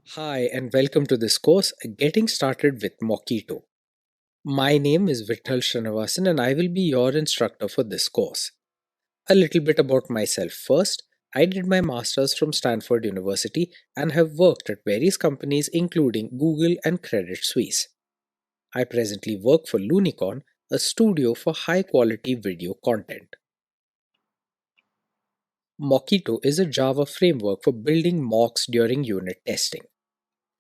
Hi, and welcome to this course, Getting Started with Mockito. My name is Vitthal Srinivasan, and I will be your instructor for this course. A little bit about myself first. I did my master's from Stanford University and have worked at various companies including Google and Credit Suisse. I presently work for Lunicorn, a studio for high quality video content. Mockito is a Java framework for building mocks during unit testing.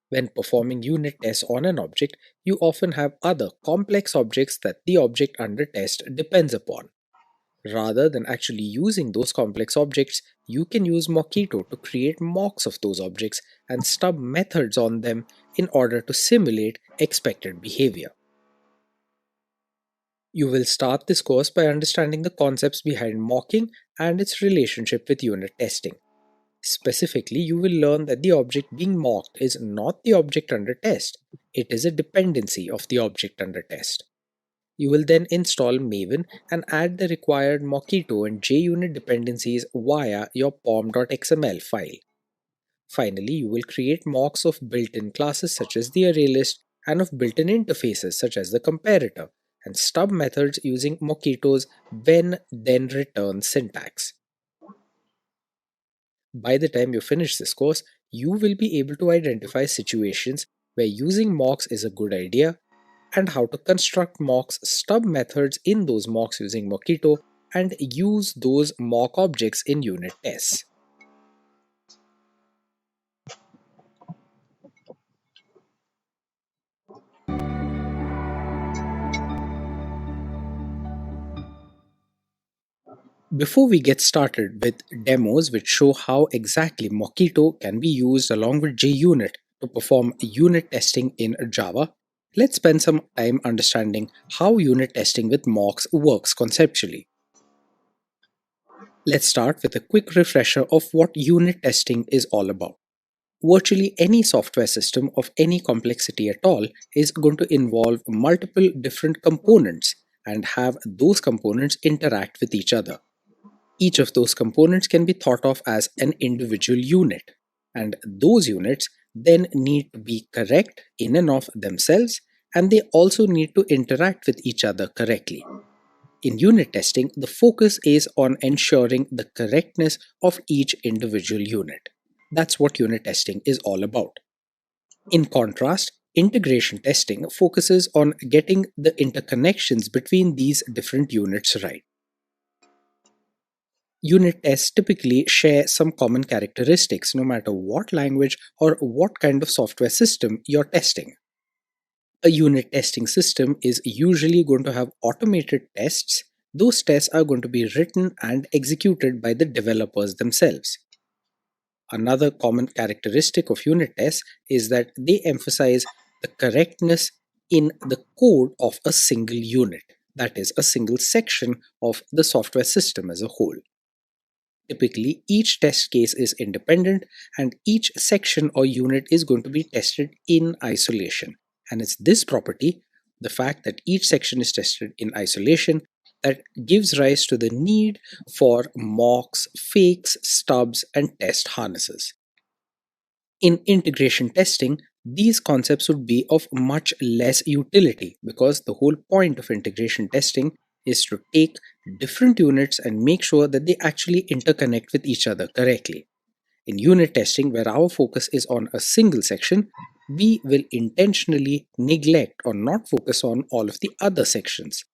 When performing unit tests on an object, you often have other complex objects that the object under test depends upon. Rather than actually using those complex objects, you can use Mockito to create mocks of those objects and stub methods on them in order to simulate expected behavior. You will start this course by understanding the concepts behind mocking and its relationship with unit testing. Specifically, you will learn that the object being mocked is not the object under test, it is a dependency of the object under test. You will then install Maven and add the required Mockito and JUnit dependencies via your pom.xml file. Finally, you will create mocks of built-in classes such as the ArrayList and of built-in interfaces such as the comparator, and stub methods using Mockito's when then return syntax. By the time you finish this course, you will be able to identify situations where using mocks is a good idea and how to construct mocks, stub methods in those mocks using Mockito, and use those mock objects in unit tests. Before we get started with demos which show how exactly Mockito can be used along with JUnit to perform unit testing in Java, let's spend some time understanding how unit testing with mocks works conceptually. Let's start with a quick refresher of what unit testing is all about. Virtually any software system of any complexity at all is going to involve multiple different components and have those components interact with each other. Each of those components can be thought of as an individual unit, and those units then need to be correct in and of themselves, and they also need to interact with each other correctly. In unit testing, the focus is on ensuring the correctness of each individual unit. That's what unit testing is all about. In contrast, integration testing focuses on getting the interconnections between these different units right. Unit tests typically share some common characteristics no matter what language or what kind of software system you're testing. A unit testing system is usually going to have automated tests. Those tests are going to be written and executed by the developers themselves. Another common characteristic of unit tests is that they emphasize the correctness in the code of a single unit, that is, a single section of the software system as a whole. Typically, each test case is independent and each section or unit is going to be tested in isolation. And it's this property, the fact that each section is tested in isolation, that gives rise to the need for mocks, fakes, stubs, and test harnesses. In integration testing, these concepts would be of much less utility because the whole point of integration testing is to take different units and make sure that they actually interconnect with each other correctly. In unit testing, where our focus is on a single section, we will intentionally neglect or not focus on all of the other sections.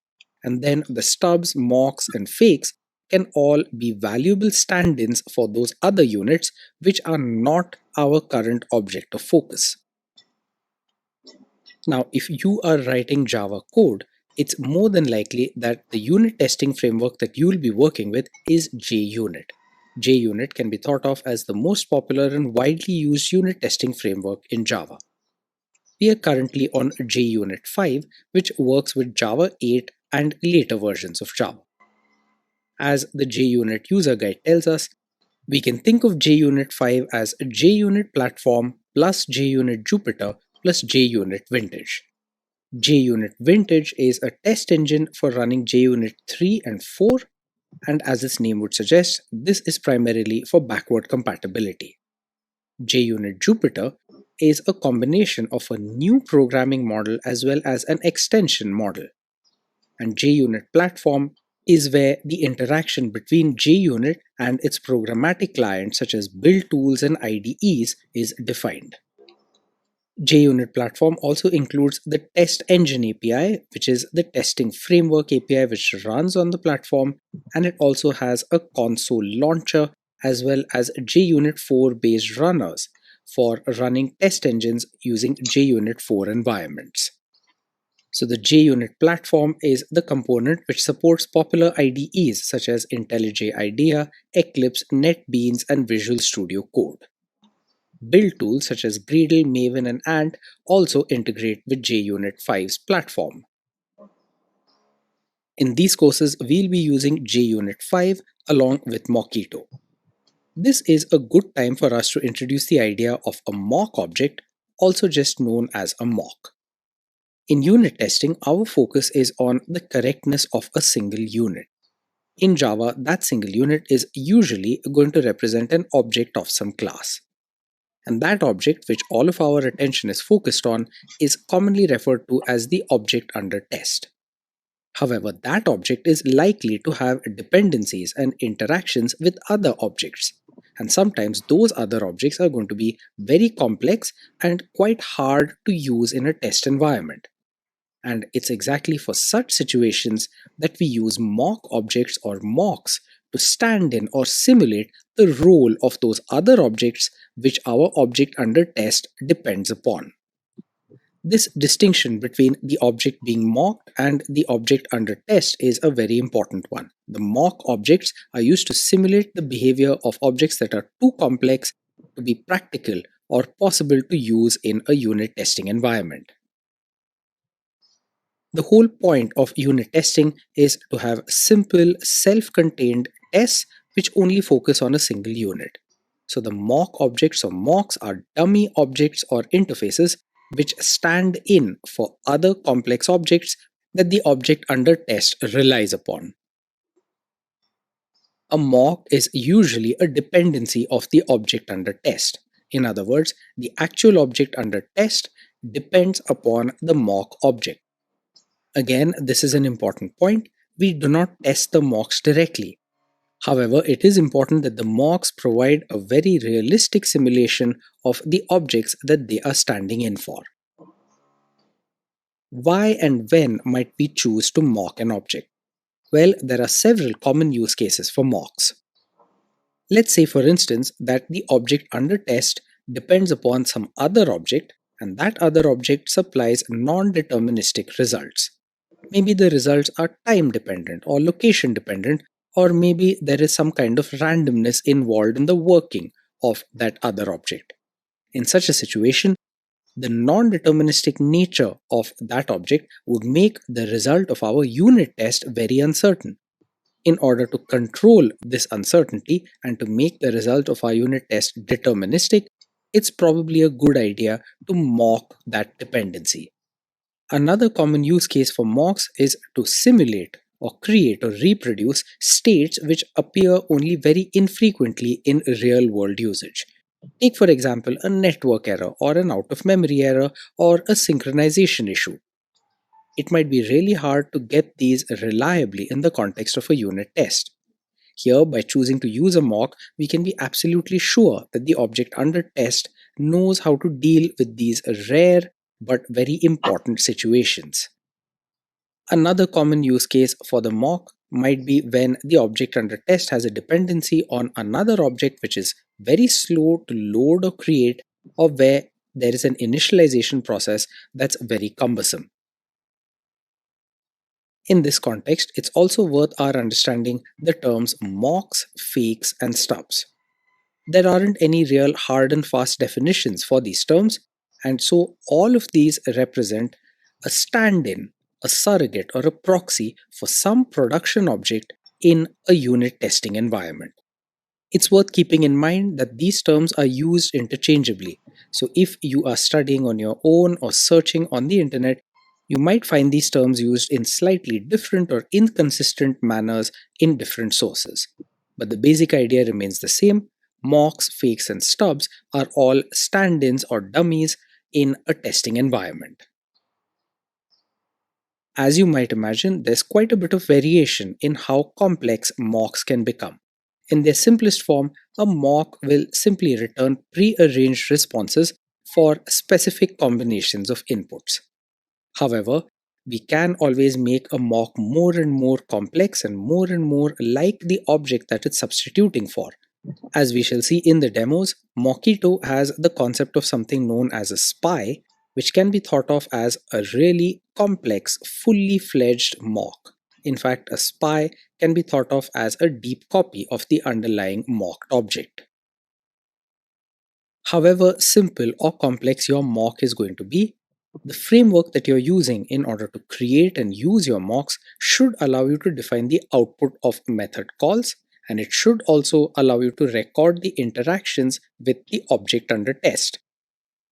And then the stubs, mocks, and fakes can all be valuable stand ins for those other units which are not our current object of focus. Now, if you are writing Java code, it's more than likely that the unit testing framework that you'll be working with is JUnit. JUnit can be thought of as the most popular and widely used unit testing framework in Java. We are currently on JUnit 5, which works with Java 8 and later versions of Java. As the JUnit user guide tells us, we can think of JUnit 5 as a JUnit platform plus JUnit Jupyter plus JUnit Vintage. JUnit Vintage is a test engine for running JUnit 3 and 4, and as its name would suggest, this is primarily for backward compatibility. JUnit Jupyter is a combination of a new programming model as well as an extension model. And JUnit platform is where the interaction between JUnit and its programmatic clients such as build tools and IDEs is defined. JUnit platform also includes the test engine API, which is the testing framework API which runs on the platform, and it also has a console launcher as well as JUnit 4 based runners for running test engines using JUnit 4 environments. So the JUnit platform is the component which supports popular IDEs such as IntelliJ IDEA, Eclipse, NetBeans, and Visual Studio Code. Build tools such as Gradle, Maven, and Ant also integrate with JUnit 5's platform. In these courses, we'll be using JUnit 5 along with Mockito. This is a good time for us to introduce the idea of a mock object, also just known as a mock. In unit testing, our focus is on the correctness of a single unit. In Java, that single unit is usually going to represent an object of some class. And that object, which all of our attention is focused on, is commonly referred to as the object under test. However, that object is likely to have dependencies and interactions with other objects. And sometimes those other objects are going to be very complex and quite hard to use in a test environment. And it's exactly for such situations that we use mock objects or mocks to stand in or simulate the role of those other objects which our object under test depends upon. This distinction between the object being mocked and the object under test is a very important one. The mock objects are used to simulate the behavior of objects that are too complex to be practical or possible to use in a unit testing environment. The whole point of unit testing is to have simple, self-contained tests which only focus on a single unit. So the mock objects or mocks are dummy objects or interfaces which stand in for other complex objects that the object under test relies upon. A mock is usually a dependency of the object under test. In other words, the actual object under test depends upon the mock object. Again, this is an important point. We do not test the mocks directly. However, it is important that the mocks provide a very realistic simulation of the objects that they are standing in for. Why and when might we choose to mock an object? Well, there are several common use cases for mocks. Let's say, for instance, that the object under test depends upon some other object, and that other object supplies non-deterministic results. Maybe the results are time dependent or location dependent, or maybe there is some kind of randomness involved in the working of that other object. In such a situation, the non-deterministic nature of that object would make the result of our unit test very uncertain. In order to control this uncertainty and to make the result of our unit test deterministic, it's probably a good idea to mock that dependency. Another common use case for mocks is to simulate or create or reproduce states which appear only very infrequently in real world usage. Take, for example, a network error or an out of memory error or a synchronization issue. It might be really hard to get these reliably in the context of a unit test. Here, by choosing to use a mock, we can be absolutely sure that the object under test knows how to deal with these rare but very important situations. Another common use case for the mock might be when the object under test has a dependency on another object which is very slow to load or create, or where there is an initialization process that's very cumbersome. In this context, it's also worth our understanding the terms mocks, fakes, and stubs. There aren't any real hard and fast definitions for these terms, and so all of these represent a stand-in, a surrogate, or a proxy for some production object in a unit testing environment. It's worth keeping in mind that these terms are used interchangeably. So if you are studying on your own or searching on the internet, you might find these terms used in slightly different or inconsistent manners in different sources. But the basic idea remains the same. Mocks, fakes, and stubs are all stand ins or dummies in a testing environment. As you might imagine, there's quite a bit of variation in how complex mocks can become. In their simplest form, a mock will simply return pre-arranged responses for specific combinations of inputs. However, we can always make a mock more and more complex and more like the object that it's substituting for. As we shall see in the demos, Mockito has the concept of something known as a spy, which can be thought of as a really complex, fully fledged mock. In fact, a spy can be thought of as a deep copy of the underlying mocked object. However simple or complex your mock is going to be, the framework that you're using in order to create and use your mocks should allow you to define the output of method calls, and it should also allow you to record the interactions with the object under test.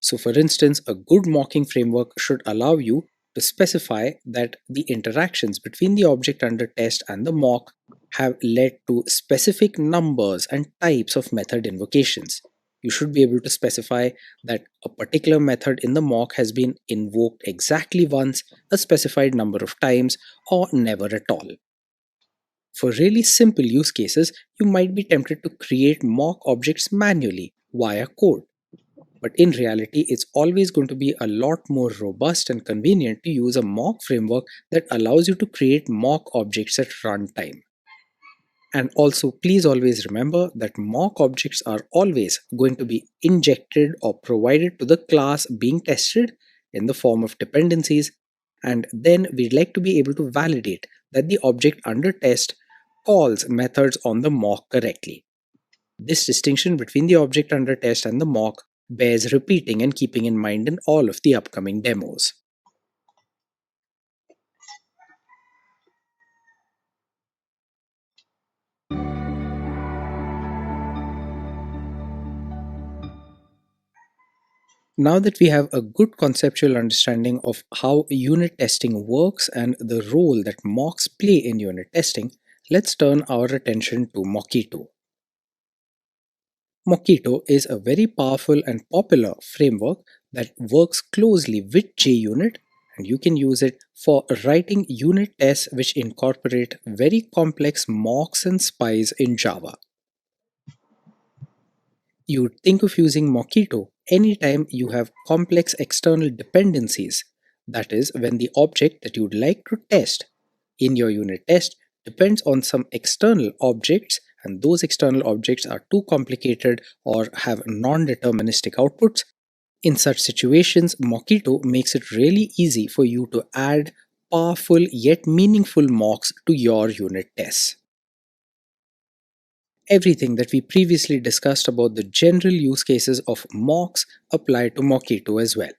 So, for instance, a good mocking framework should allow you to specify that the interactions between the object under test and the mock have led to specific numbers and types of method invocations. You should be able to specify that a particular method in the mock has been invoked exactly once, a specified number of times, or never at all. For really simple use cases, you might be tempted to create mock objects manually via code. But in reality, it's always going to be a lot more robust and convenient to use a mock framework that allows you to create mock objects at runtime. And also, please always remember that mock objects are always going to be injected or provided to the class being tested in the form of dependencies. And then we'd like to be able to validate that the object under test calls methods on the mock correctly. This distinction between the object under test and the mock bears repeating and keeping in mind in all of the upcoming demos. Now that we have a good conceptual understanding of how unit testing works and the role that mocks play in unit testing, let's turn our attention to Mockito. Mockito is a very powerful and popular framework that works closely with JUnit, and you can use it for writing unit tests which incorporate very complex mocks and spies in Java. You'd think of using Mockito anytime you have complex external dependencies, that is, when the object that you'd like to test in your unit test depends on some external objects, and those external objects are too complicated or have non-deterministic outputs. In such situations, Mockito makes it really easy for you to add powerful yet meaningful mocks to your unit tests. Everything that we previously discussed about the general use cases of mocks apply to Mockito as well.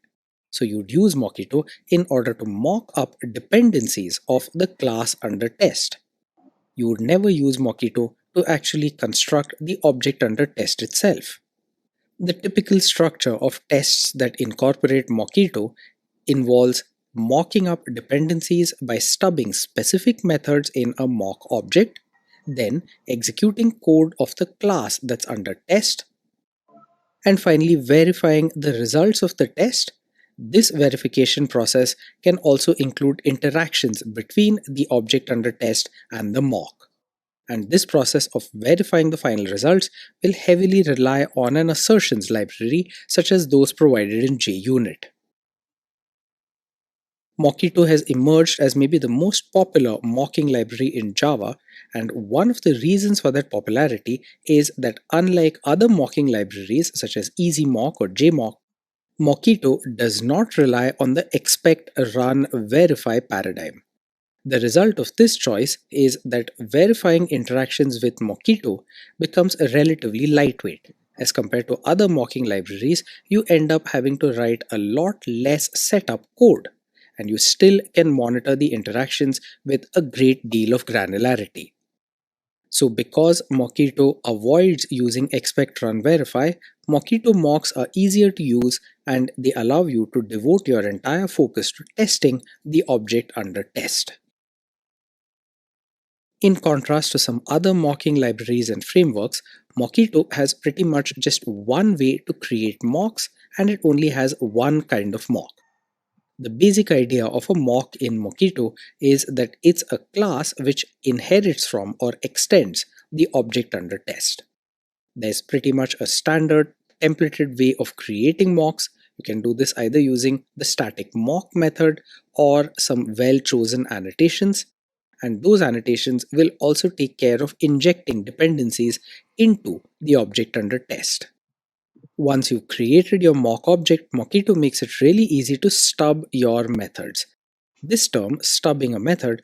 So you'd use Mockito in order to mock up dependencies of the class under test. You would never use Mockito to actually construct the object under test itself. The typical structure of tests that incorporate Mockito involves mocking up dependencies by stubbing specific methods in a mock object, then executing code of the class that's under test, and finally verifying the results of the test. This verification process can also include interactions between the object under test and the mock. And this process of verifying the final results will heavily rely on an assertions library such as those provided in JUnit. Mockito has emerged as maybe the most popular mocking library in Java, and one of the reasons for that popularity is that unlike other mocking libraries such as EasyMock or JMock, Mockito does not rely on the expect, run, verify paradigm. The result of this choice is that verifying interactions with Mockito becomes relatively lightweight. As compared to other mocking libraries, you end up having to write a lot less setup code, and you still can monitor the interactions with a great deal of granularity. So because Mockito avoids using expect, run, verify, Mockito mocks are easier to use and they allow you to devote your entire focus to testing the object under test. In contrast to some other mocking libraries and frameworks, Mockito has pretty much just one way to create mocks, and it only has one kind of mock. The basic idea of a mock in Mockito is that it's a class which inherits from or extends the object under test. There's pretty much a standard templated way of creating mocks. You can do this either using the static mock method or some well chosen annotations, and those annotations will also take care of injecting dependencies into the object under test. Once you've created your mock object, Mockito makes it really easy to stub your methods. This term, stubbing a method,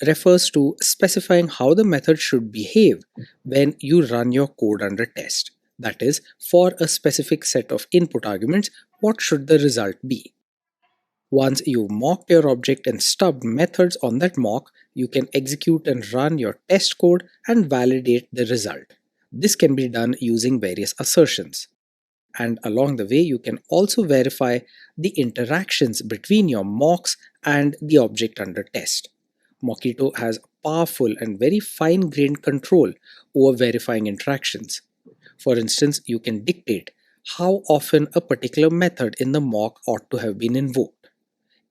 refers to specifying how the method should behave when you run your code under test. That is, for a specific set of input arguments, what should the result be? Once you've mocked your object and stubbed methods on that mock, you can execute and run your test code and validate the result. This can be done using various assertions. And along the way, you can also verify the interactions between your mocks and the object under test. Mockito has powerful and very fine-grained control over verifying interactions. For instance, you can dictate how often a particular method in the mock ought to have been invoked.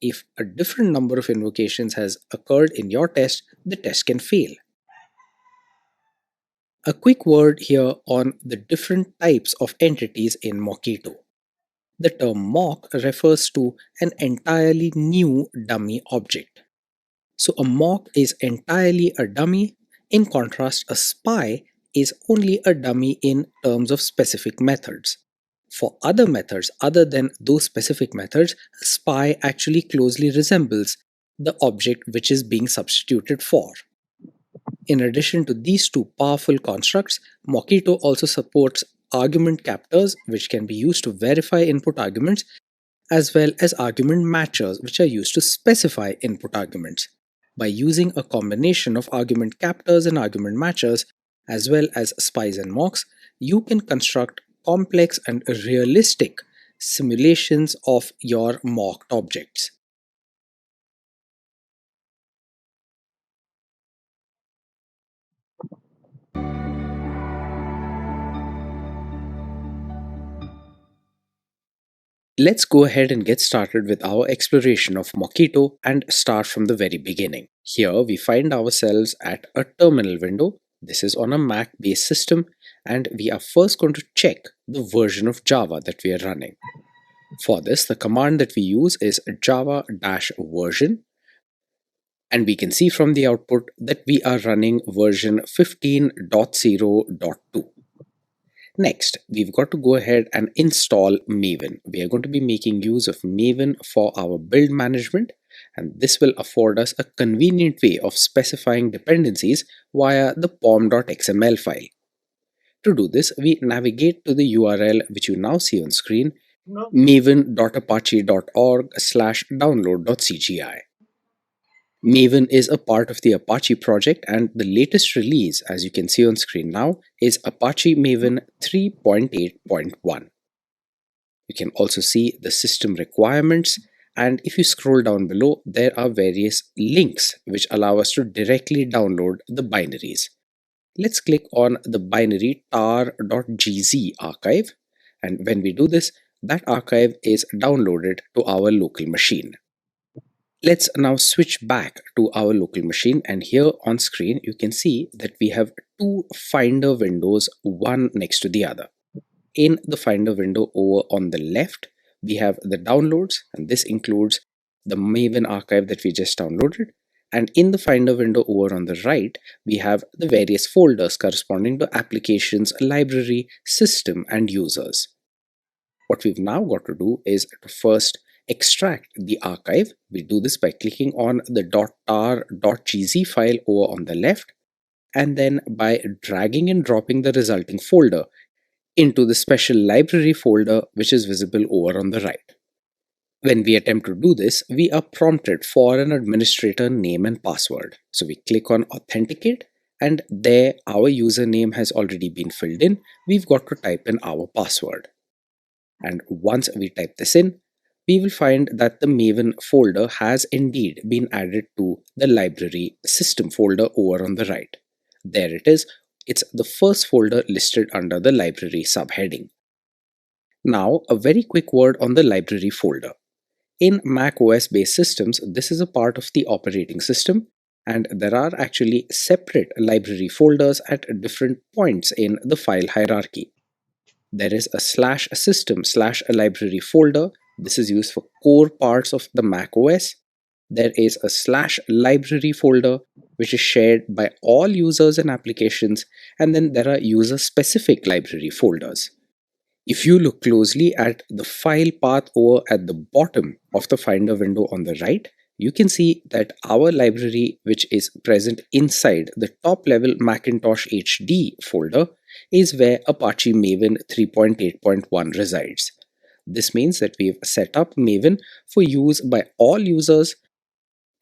If a different number of invocations has occurred in your test, the test can fail. A quick word here on the different types of entities in Mockito. The term mock refers to an entirely new dummy object. So a mock is entirely a dummy. In contrast, a spy is only a dummy in terms of specific methods. For other methods other than those specific methods, a spy actually closely resembles the object which is being substituted for. In addition to these two powerful constructs, Mockito also supports argument captors, which can be used to verify input arguments, as well as argument matchers, which are used to specify input arguments. By using a combination of argument captors and argument matchers, as well as spies and mocks, you can construct complex and realistic simulations of your mocked objects. Let's go ahead and get started with our exploration of Mockito and start from the very beginning. Here we find ourselves at a terminal window. This is on a Mac based system, and we are first going to check the version of Java that we are running. For this, the command that we use is java-version, and we can see from the output that we are running version 15.0.2. Next, we've got to go ahead and install Maven. We are going to be making use of Maven for our build management, and this will afford us a convenient way of specifying dependencies via the pom.xml file. To do this, we navigate to the URL which you now see on screen, maven.apache.org/download.cgi. Maven is a part of the Apache project, and the latest release, as you can see on screen now, is Apache Maven 3.8.1. You can also see the system requirements, and if you scroll down below, there are various links which allow us to directly download the binaries. Let's click on the binary tar.gz archive, and when we do this, that archive is downloaded to our local machine. Let's now switch back to our local machine, and here on screen you can see that we have two Finder windows, one next to the other. In the Finder window over on the left, we have the downloads, and this includes the Maven archive that we just downloaded. And in the Finder window over on the right, we have the various folders corresponding to applications, library, system, and users. What we've now got to do is to first extract the archive. We do this by clicking on the .tar.gz file over on the left, and then by dragging and dropping the resulting folder into the special library folder which is visible over on the right. When we attempt to do this, we are prompted for an administrator name and password. So we click on Authenticate, and there our username has already been filled in. We've got to type in our password. And once we type this in, we will find that the Maven folder has indeed been added to the library system folder over on the right. There it is, It's the first folder listed under the library subheading. Now, a very quick word on the library folder. In Mac OS based systems, this is a part of the operating system, and there are actually separate library folders at different points in the file hierarchy. There is a /system/library folder. This is used for core parts of the Mac OS. There is a /library folder, which is shared by all users and applications, and then there are user specific library folders. If you look closely at the file path over at the bottom of the Finder window on the right, you can see that our library, which is present inside the top level Macintosh HD folder, is where Apache Maven 3.8.1 resides. This means that we've set up Maven for use by all users,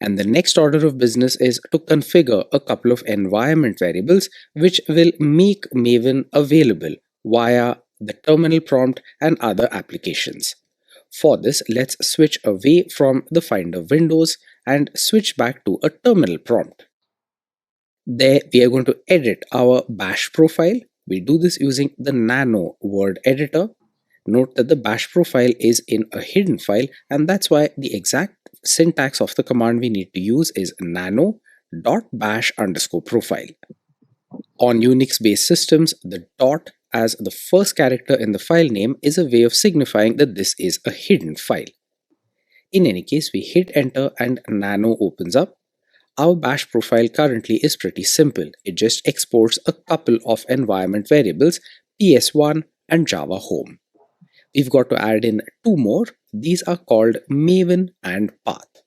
and the next order of business is to configure a couple of environment variables which will make Maven available via the terminal prompt and other applications. For this, let's switch away from the Finder windows and switch back to a terminal prompt. There, we are going to edit our bash profile. We do this using the nano word editor. Note that the bash profile is in a hidden file, and that's why the exact syntax of the command we need to use is nano.bash_profile. On Unix-based systems, the dot as the first character in the file name is a way of signifying that this is a hidden file. In any case, we hit enter and nano opens up. Our bash profile currently is pretty simple. It just exports a couple of environment variables, PS1 and Java Home. We've got to add in two more. These are called Maven and Path.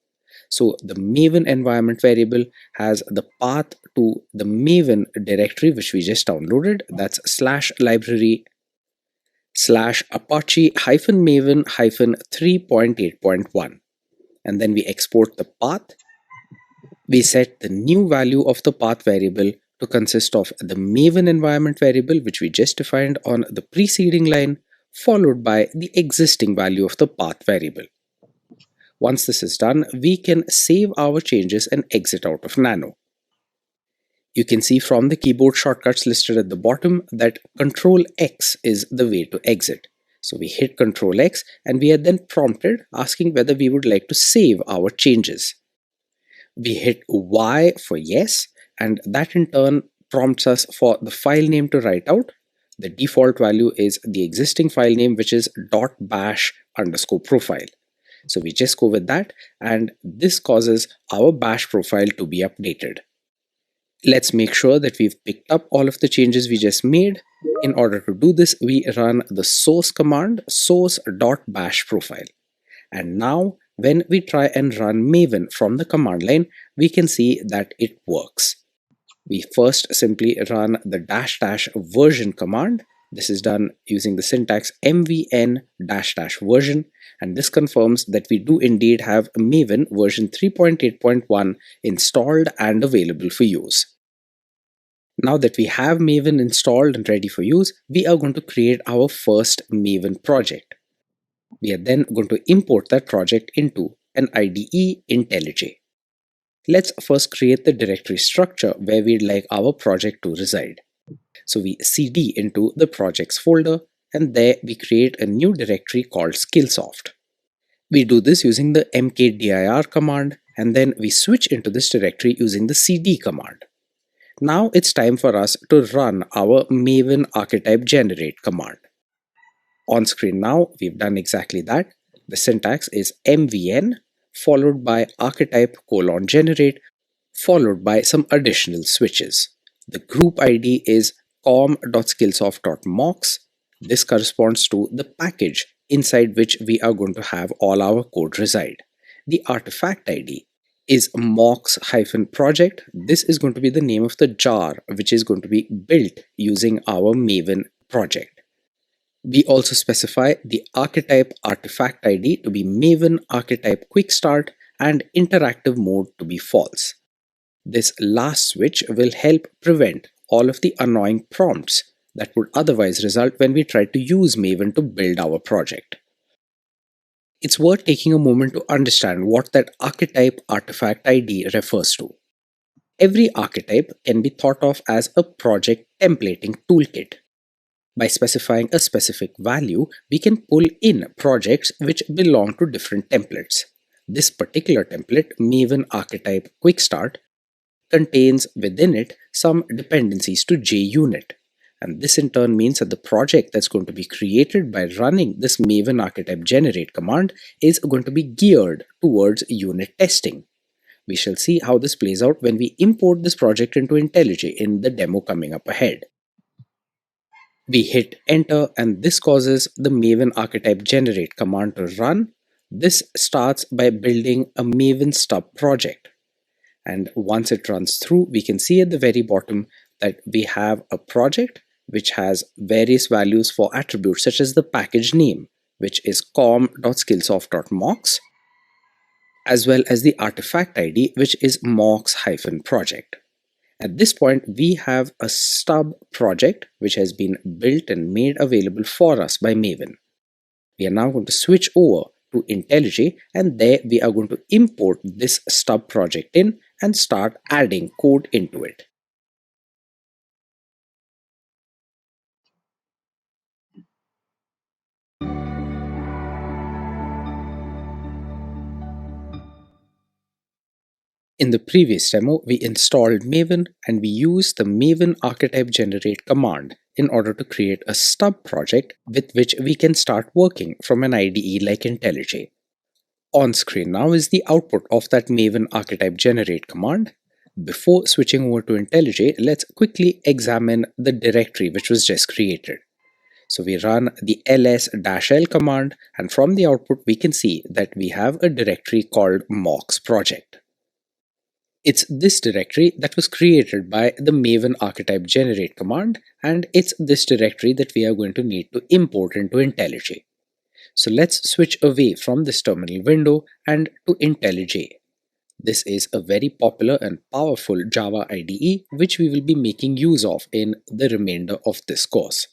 So the Maven environment variable has the path to the Maven directory which we just downloaded. That's /library/apache-maven-3.8.1. And then we export the path. We set the new value of the path variable to consist of the Maven environment variable which we just defined on the preceding line, followed by the existing value of the path variable. Once this is done, we can save our changes and exit out of Nano. You can see from the keyboard shortcuts listed at the bottom that Ctrl X is the way to exit. So we hit Ctrl X and we are then prompted asking whether we would like to save our changes. We hit Y for yes, and that in turn prompts us for the file name to write out. The default value is the existing file name, which is .bash_profile. So we just go with that, and this causes our bash profile to be updated. Let's make sure that we've picked up all of the changes we just made. In order to do this, we run the source command, source.bashprofile. And now when we try and run Maven from the command line, we can see that it works. We first simply run the -- version command. This is done using the syntax mvn -- version, and this confirms that we do indeed have Maven version 3.8.1 installed and available for use. Now that we have Maven installed and ready for use, we are going to create our first Maven project. We are then going to import that project into an IDE IntelliJ. Let's first create the directory structure where we'd like our project to reside. So we cd into the projects folder, and there we create a new directory called Skillsoft. We do this using the mkdir command, and then we switch into this directory using the cd command. Now it's time for us to run our Maven archetype generate command. On screen now, we've done exactly that. The syntax is mvn followed by archetype:generate followed by some additional switches. The group ID is com.skillsoft.mocks. This corresponds to the package inside which we are going to have all our code reside. The artifact ID is mocks-project. This is going to be the name of the jar which is going to be built using our Maven project. We also specify the archetype artifact ID to be Maven archetype quick start and interactive mode to be false. This last switch will help prevent all of the annoying prompts that would otherwise result when we try to use Maven to build our project. It's worth taking a moment to understand what that archetype artifact ID refers to. Every archetype can be thought of as a project templating toolkit. By specifying a specific value, we can pull in projects which belong to different templates. This particular template, Maven Archetype Quick Start, contains within it some dependencies to JUnit. And this in turn means that the project that's going to be created by running this Maven Archetype Generate command is going to be geared towards unit testing. We shall see how this plays out when we import this project into IntelliJ in the demo coming up ahead. We hit enter and this causes the Maven Archetype Generate command to run. This starts by building a Maven stub project. And once it runs through, we can see at the very bottom that we have a project which has various values for attributes such as the package name, which is com.skillsoft.mocks, as well as the artifact ID, which is mocks-project. At this point, we have a stub project which has been built and made available for us by Maven. We are now going to switch over to IntelliJ, and there we are going to import this stub project in and start adding code into it. In the previous demo, we installed Maven and we used the Maven Archetype Generate command in order to create a stub project with which we can start working from an IDE like IntelliJ. On screen now is the output of that Maven Archetype Generate command. Before switching over to IntelliJ, let's quickly examine the directory which was just created. So we run the ls-l command, and from the output we can see that we have a directory called mocks project. It's this directory that was created by the Maven Archetype Generate command, and it's this directory that we are going to need to import into IntelliJ. So let's switch away from this terminal window and to IntelliJ. This is a very popular and powerful Java IDE which we will be making use of in the remainder of this course.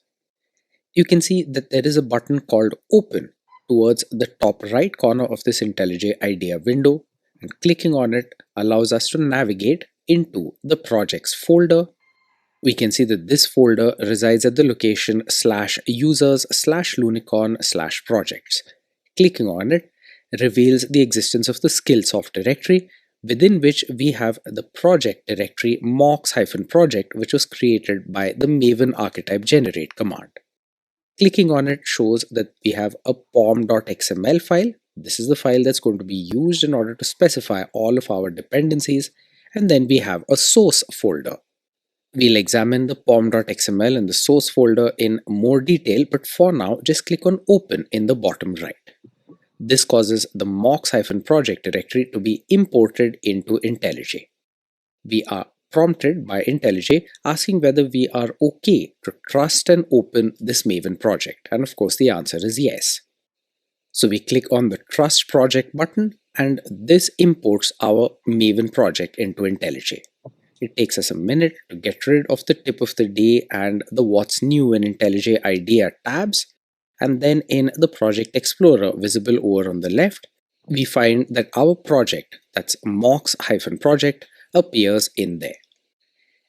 You can see that there is a button called Open towards the top right corner of this IntelliJ IDEA window, and clicking on it allows us to navigate into the projects folder. We can see that this folder resides at the location /users/lunicorn/projects. Clicking on it reveals the existence of the Skillsoft directory, within which we have the project directory mocks-project, which was created by the Maven Archetype Generate command. Clicking on it shows that we have a pom.xml file. This is the file that's going to be used in order to specify all of our dependencies, and then we have a source folder. We'll examine the pom.xml and the source folder in more detail, but for now, just click on Open in the bottom right. This causes the mocks-project directory to be imported into IntelliJ. We are prompted by IntelliJ asking whether we are okay to trust and open this Maven project, and of course the answer is yes. So we click on the Trust Project button, and this imports our Maven project into IntelliJ. It takes us a minute to get rid of the tip of the day and the What's New in IntelliJ IDEA tabs, and then in the Project Explorer visible over on the left, we find that our project, that's mocks-project, appears in there.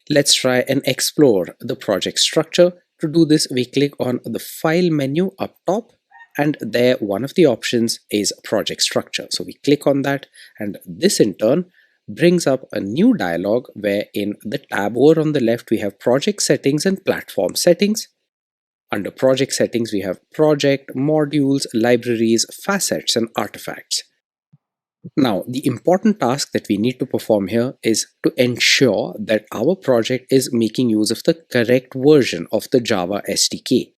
Let's try and explore the project structure. To do this, we click on the File menu up top, and there one of the options is Project Structure. So we click on that, and this in turn brings up a new dialog where in the tab over on the left we have Project Settings and Platform Settings. Under Project Settings we have Project, Modules, Libraries, Facets and Artifacts. Now, the important task that we need to perform here is to ensure that our project is making use of the correct version of the Java SDK.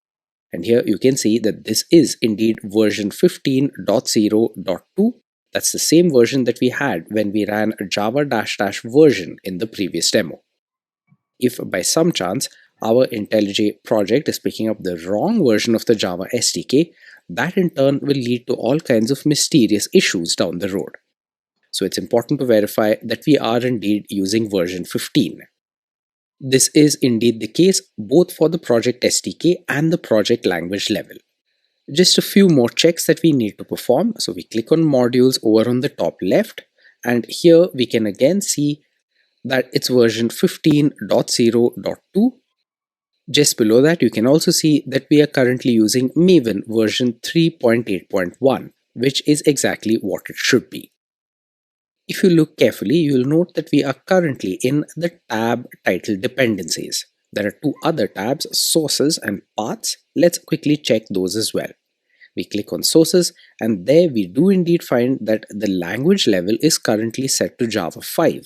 And here you can see that this is indeed version 15.0.2. That's the same version that we had when we ran a java -- version in the previous demo. If by some chance our IntelliJ project is picking up the wrong version of the Java SDK, that in turn will lead to all kinds of mysterious issues down the road. So it's important to verify that we are indeed using version 15. This is indeed the case both for the project SDK and the project language level. Just a few more checks that we need to perform. So we click on Modules over on the top left, and here we can again see that it's version 15.0.2. Just below that, you can also see that we are currently using Maven version 3.8.1, which is exactly what it should be. If you look carefully, you will note that we are currently in the tab titled Dependencies. There are two other tabs, Sources and Paths. Let's quickly check those as well. We click on Sources, and there we do indeed find that the language level is currently set to Java 5.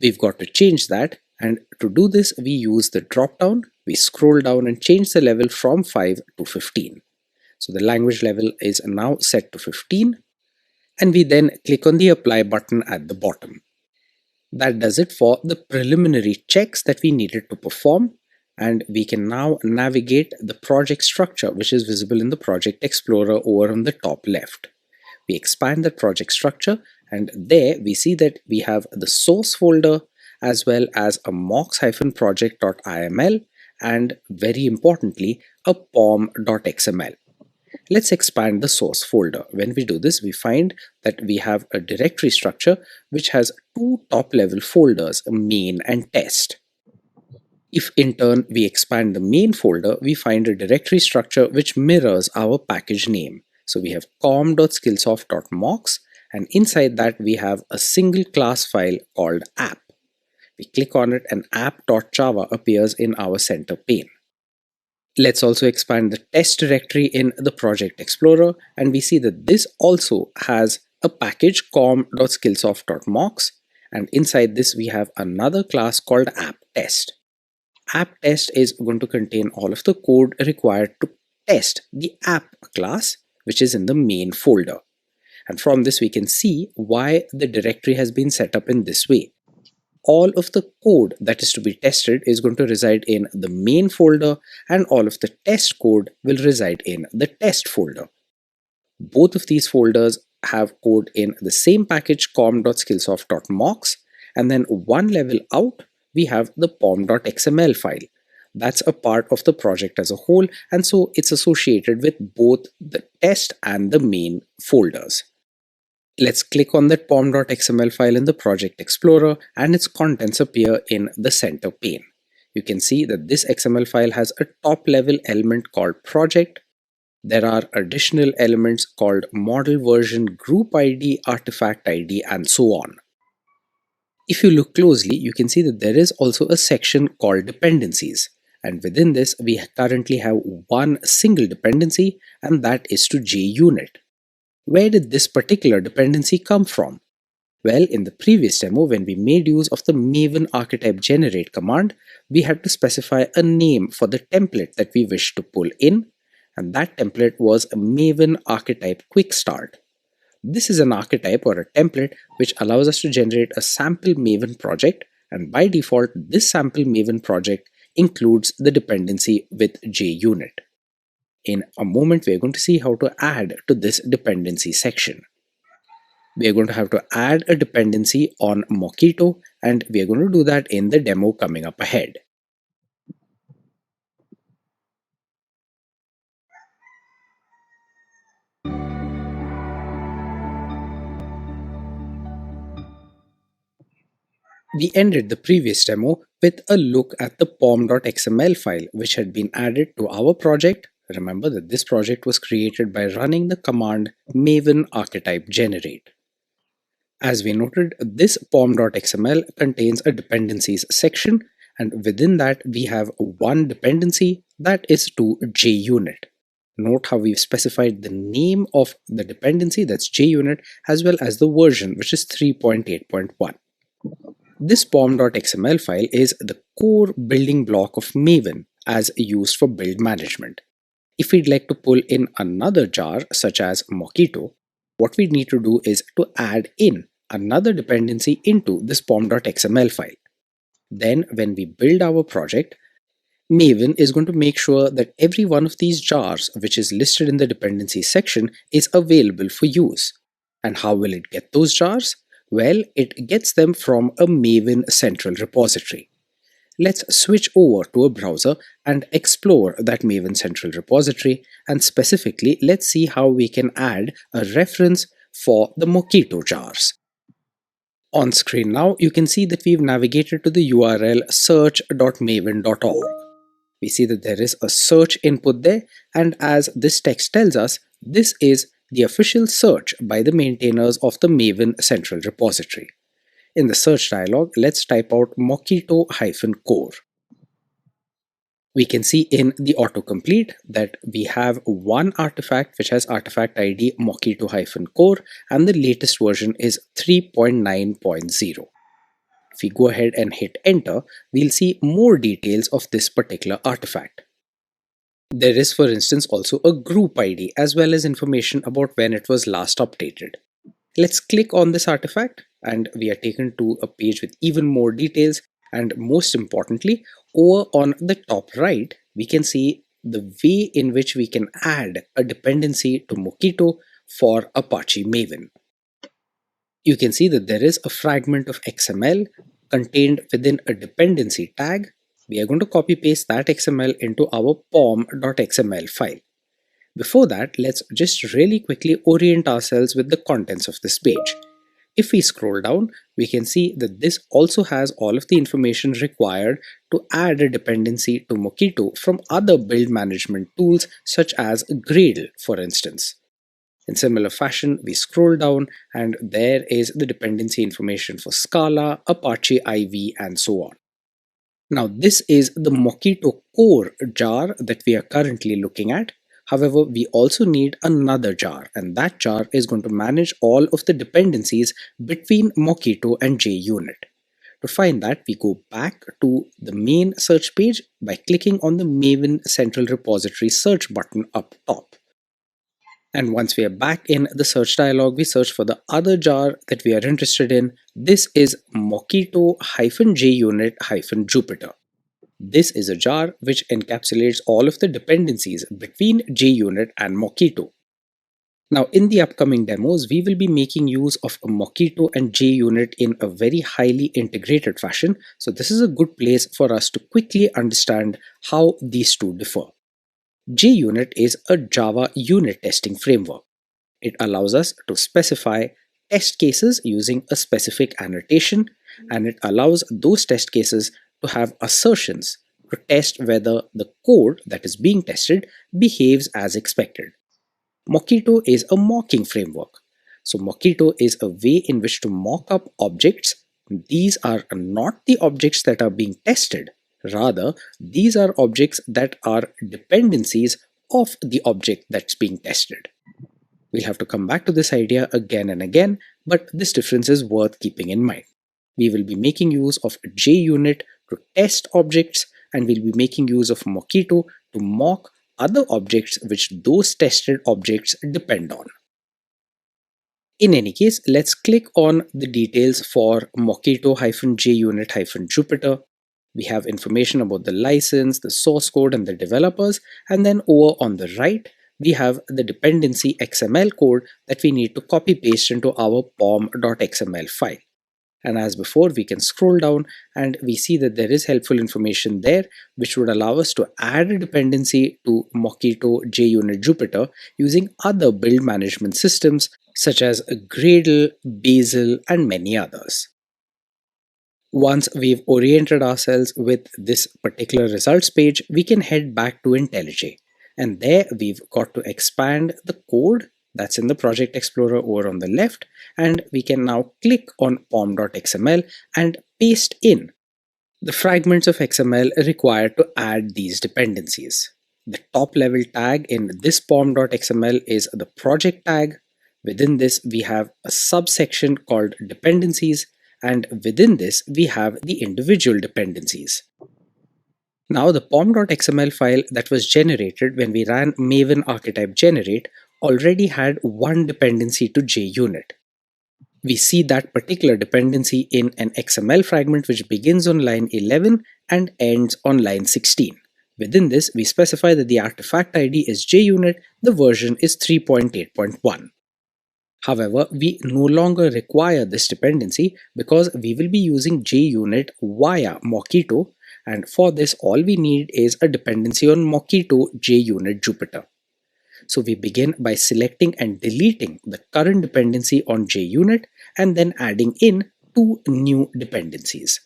We've got to change that, and to do this we use the drop down, we scroll down and change the level from 5 to 15. So the language level is now set to 15, and we then click on the apply button at the bottom. That does it for the preliminary checks that we needed to perform, and we can now navigate the project structure, which is visible in the project explorer over on the top left. We expand the project structure, and there we see that we have the source folder as well as a mocks-project.iml and, very importantly, a pom.xml. Let's expand the source folder. When we do this, we find that we have a directory structure which has two top-level folders, main and test. If in turn we expand the main folder, we find a directory structure which mirrors our package name. So we have com.skillsoft.mocks, and inside that we have a single class file called app. We click on it and app.java appears in our center pane. Let's also expand the test directory in the project explorer, and we see that this also has a package com.skillsoft.mocks, and inside this we have another class called app.test. App.test is going to contain all of the code required to test the app class, which is in the main folder. And from this we can see why the directory has been set up in this way. All of the code that is to be tested is going to reside in the main folder, and all of the test code will reside in the test folder. Both of these folders have code in the same package com.skillsoft.mocks, and then one level out we have the pom.xml file. That's a part of the project as a whole, and so it's associated with both the test and the main folders. Let's click on that pom.xml file in the project explorer, and its contents appear in the center pane. You can see that this XML file has a top level element called project. There are additional elements called model version, group ID, artifact ID, and so on. If you look closely, you can see that there is also a section called dependencies, and within this we currently have one single dependency, and that is to JUnit. Where did this particular dependency come from? Well, in the previous demo, when we made use of the Maven archetype generate command, we had to specify a name for the template that we wish to pull in, and that template was a Maven archetype quick start. This is an archetype or a template which allows us to generate a sample Maven project, and by default this sample Maven project includes the dependency with JUnit. In a moment we are going to see how to add to this dependency section. We are going to have to add a dependency on Mockito, and we are going to do that in the demo coming up ahead. We ended the previous demo with a look at the pom.xml file which had been added to our project. Remember that this project was created by running the command maven archetype generate. As we noted, this pom.xml contains a dependencies section, and within that we have one dependency, that is to JUnit. Note how we've specified the name of the dependency, that's JUnit, as well as the version, which is 3.8.1. This pom.xml file is the core building block of Maven as used for build management. If we'd like to pull in another jar such as Mockito, what we need to do is to add in another dependency into this pom.xml file. Then when we build our project, Maven is going to make sure that every one of these jars which is listed in the dependency section is available for use. And how will it get those jars? Well, it gets them from a Maven central repository. Let's switch over to a browser and explore that Maven central repository, and specifically let's see how we can add a reference for the Mockito jars. On screen now you can see that we've navigated to the URL search.maven.org. We see that there is a search input there, and as this text tells us, this is the official search by the maintainers of the Maven central repository. In the search dialog, let's type out Mockito-core. We can see in the autocomplete that we have one artifact which has artifact ID Mockito-core, and the latest version is 3.9.0. If we go ahead and hit enter, we'll see more details of this particular artifact. There is, for instance, also a group ID as well as information about when it was last updated. Let's click on this artifact and we are taken to a page with even more details, and most importantly, over on the top right, we can see the way in which we can add a dependency to Mockito for Apache Maven. You can see that there is a fragment of XML contained within a dependency tag. We are going to copy paste that XML into our pom.xml file. Before that, let's just really quickly orient ourselves with the contents of this page. If we scroll down, we can see that this also has all of the information required to add a dependency to Mockito from other build management tools such as Gradle, for instance. In similar fashion, we scroll down and there is the dependency information for Scala, Apache IV, and so on. Now, this is the Mockito core jar that we are currently looking at. However, we also need another jar, and that jar is going to manage all of the dependencies between Mockito and JUnit. To find that, we go back to the main search page by clicking on the Maven Central Repository search button up top. And once we are back in the search dialog, we search for the other jar that we are interested in. This is Mockito-JUnit-Jupyter. This is a jar which encapsulates all of the dependencies between JUnit and Mockito. Now, in the upcoming demos, we will be making use of Mockito and JUnit in a very highly integrated fashion. So this is a good place for us to quickly understand how these two differ. JUnit is a Java unit testing framework. It allows us to specify test cases using a specific annotation, and it allows those test cases to have assertions to test whether the code that is being tested behaves as expected. Mockito is a mocking framework. So Mockito is a way in which to mock up objects. These are not the objects that are being tested. Rather, these are objects that are dependencies of the object that's being tested. We'll have to come back to this idea again and again, but this difference is worth keeping in mind. We will be making use of JUnit to test objects, and we'll be making use of Mockito to mock other objects which those tested objects depend on. In any case, let's click on the details for Mockito-JUnit-Jupyter. We have information about the license, the source code, and the developers, and then over on the right, we have the dependency XML code that we need to copy paste into our pom.xml file. And as before, we can scroll down and we see that there is helpful information there which would allow us to add a dependency to Mockito-JUnit-Jupyter using other build management systems such as Gradle, Bazel, and many others. Once we've oriented ourselves with this particular results page, we can head back to IntelliJ. And there we've got to expand the code that's in the Project Explorer over on the left, and we can now click on pom.xml and paste in the fragments of XML required to add these dependencies. The top level tag in this pom.xml is the project tag. Within this, we have a subsection called dependencies, and within this, we have the individual dependencies. Now, the pom.xml file that was generated when we ran maven archetype generate already had one dependency to JUnit. We see that particular dependency in an XML fragment which begins on line 11 and ends on line 16. Within this, we specify that the artifact ID is JUnit, the version is 3.8.1. However, we no longer require this dependency because we will be using JUnit via Mockito, and for this all we need is a dependency on Mockito JUnit Jupyter. So we begin by selecting and deleting the current dependency on JUnit and then adding in two new dependencies.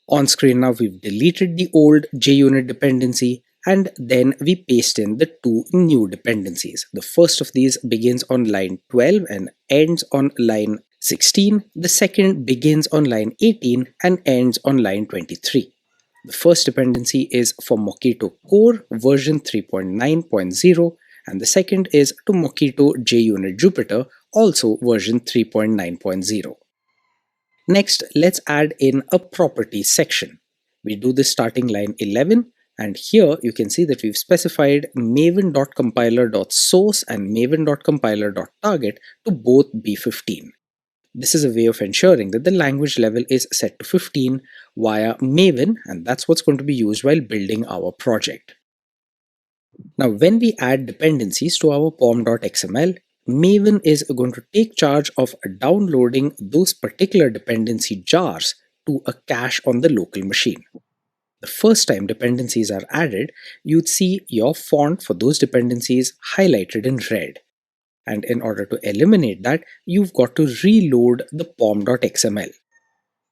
On screen now we've deleted the old JUnit dependency and then we paste in the two new dependencies. The first of these begins on line 12 and ends on line 16. The second begins on line 18 and ends on line 23. The first dependency is for Mockito Core version 3.9.0 and the second is to Mockito JUnit Jupyter, also version 3.9.0. Next, let's add in a properties section. We do this starting line 11 and here you can see that we've specified maven.compiler.source and maven.compiler.target to both be 15. This is a way of ensuring that the language level is set to 15 via Maven, and that's what's going to be used while building our project. Now, when we add dependencies to our pom.xml, Maven is going to take charge of downloading those particular dependency jars to a cache on the local machine. The first time dependencies are added, you'd see your font for those dependencies highlighted in red. And in order to eliminate that, you've got to reload the pom.xml.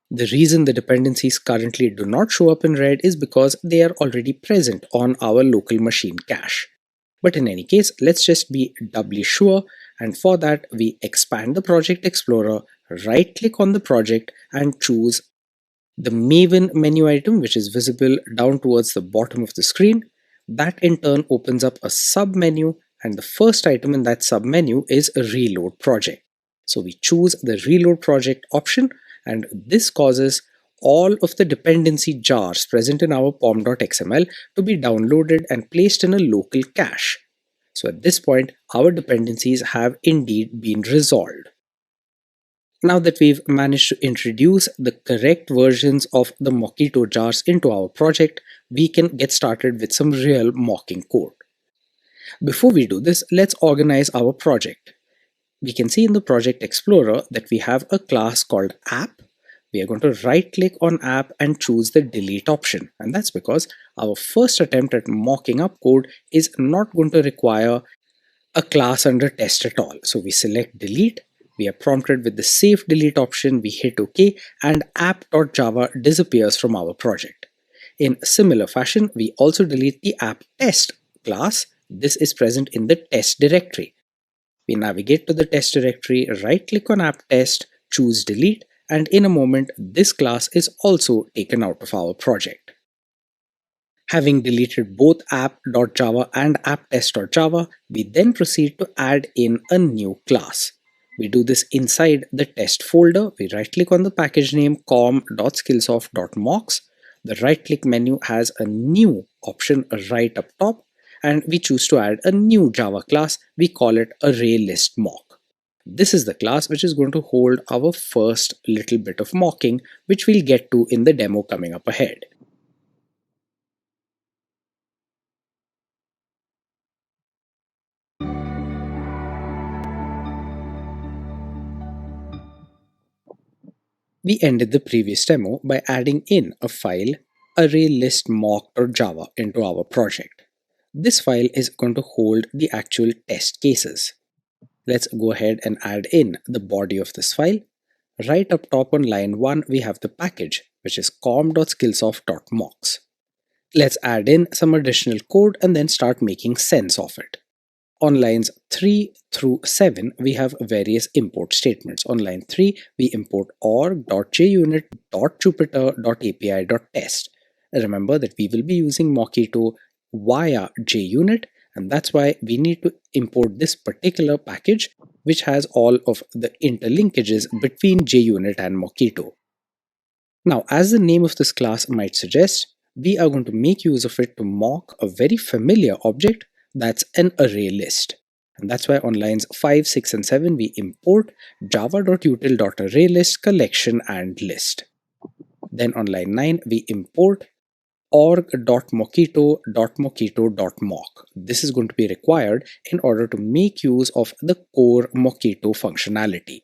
The reason the dependencies currently do not show up in red is because they are already present on our local machine cache. But in any case, let's just be doubly sure, and for that we expand the Project Explorer, right click on the project and choose the Maven menu item, which is visible down towards the bottom of the screen. That in turn opens up a sub menu, and the first item in that sub menu is a reload project. So we choose the reload project option, and this causes all of the dependency jars present in our pom.xml to be downloaded and placed in a local cache. So at this point, our dependencies have indeed been resolved. Now that we've managed to introduce the correct versions of the Mockito jars into our project, we can get started with some real mocking code. Before we do this, let's organize our project. We can see in the Project Explorer that we have a class called app. We are going to right click on app and choose the delete option. And that's because our first attempt at mocking up code is not going to require a class under test at all. So we select delete. We are prompted with the safe delete option. We hit OK and app.java disappears from our project. In similar fashion, we also delete the app test class. This is present in the test directory. We navigate to the test directory, right click on app test, choose delete, and in a moment this class is also taken out of our project. Having deleted both app.java and apptest.java, we then proceed to add in a new class. We do this inside the test folder. We right click on the package name com.skillsoft.mocks. The right click menu has a new option right up top, and we choose to add a new Java class. We call it ArrayListMock. This is the class which is going to hold our first little bit of mocking, which we'll get to in the demo coming up ahead. We ended the previous demo by adding in a file ArrayListMock.java into our project. This file is going to hold the actual test cases. Let's go ahead and add in the body of this file. Right up top on line 1, we have the package, which is com.skillsoft.mocks. Let's add in some additional code and then start making sense of it. On lines 3 through 7, we have various import statements. On line 3, we import org.junit.jupyter.api.test. Remember that we will be using Mockito via JUnit, and that's why we need to import this particular package, which has all of the interlinkages between JUnit and Mockito. Now, as the name of this class might suggest, we are going to make use of it to mock a very familiar object, that's an array list. And that's why on lines 5, 6, and 7, we import java.util.arraylist collection and list. Then on line 9, we import org.mockito.mockito.mock. This is going to be required in order to make use of the core Mockito functionality.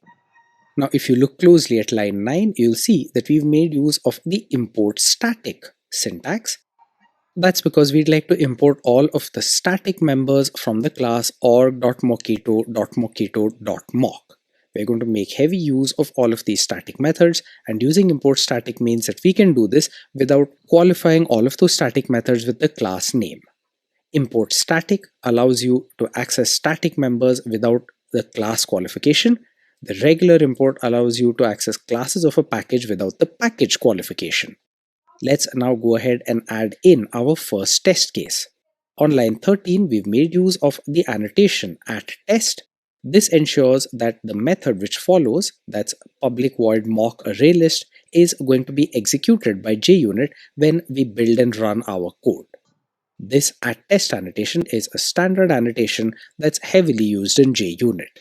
Now, if you look closely at line 9, you'll see that we've made use of the import static syntax. That's because we'd like to import all of the static members from the class org.mockito.mockito.mock. We're going to make heavy use of all of these static methods, and using import static means that we can do this without qualifying all of those static methods with the class name. Import static allows you to access static members without the class qualification. The regular import allows you to access classes of a package without the package qualification. Let's now go ahead and add in our first test case. On line 13, we've made use of the annotation @test. This ensures that the method which follows, that's public void mock ArrayList, is going to be executed by JUnit when we build and run our code. This @test annotation is a standard annotation that's heavily used in JUnit.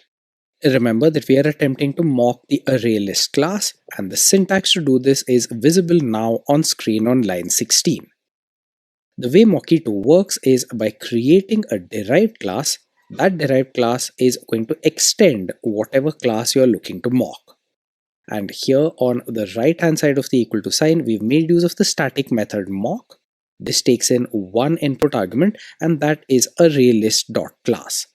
Remember that we are attempting to mock the ArrayList class, and the syntax to do this is visible now on screen on line 16. The way Mockito works is by creating a derived class. That derived class is going to extend whatever class you're looking to mock. And here on the right hand side of the equal to sign, we've made use of the static method mock. This takes in one input argument, and that is ArrayList.class.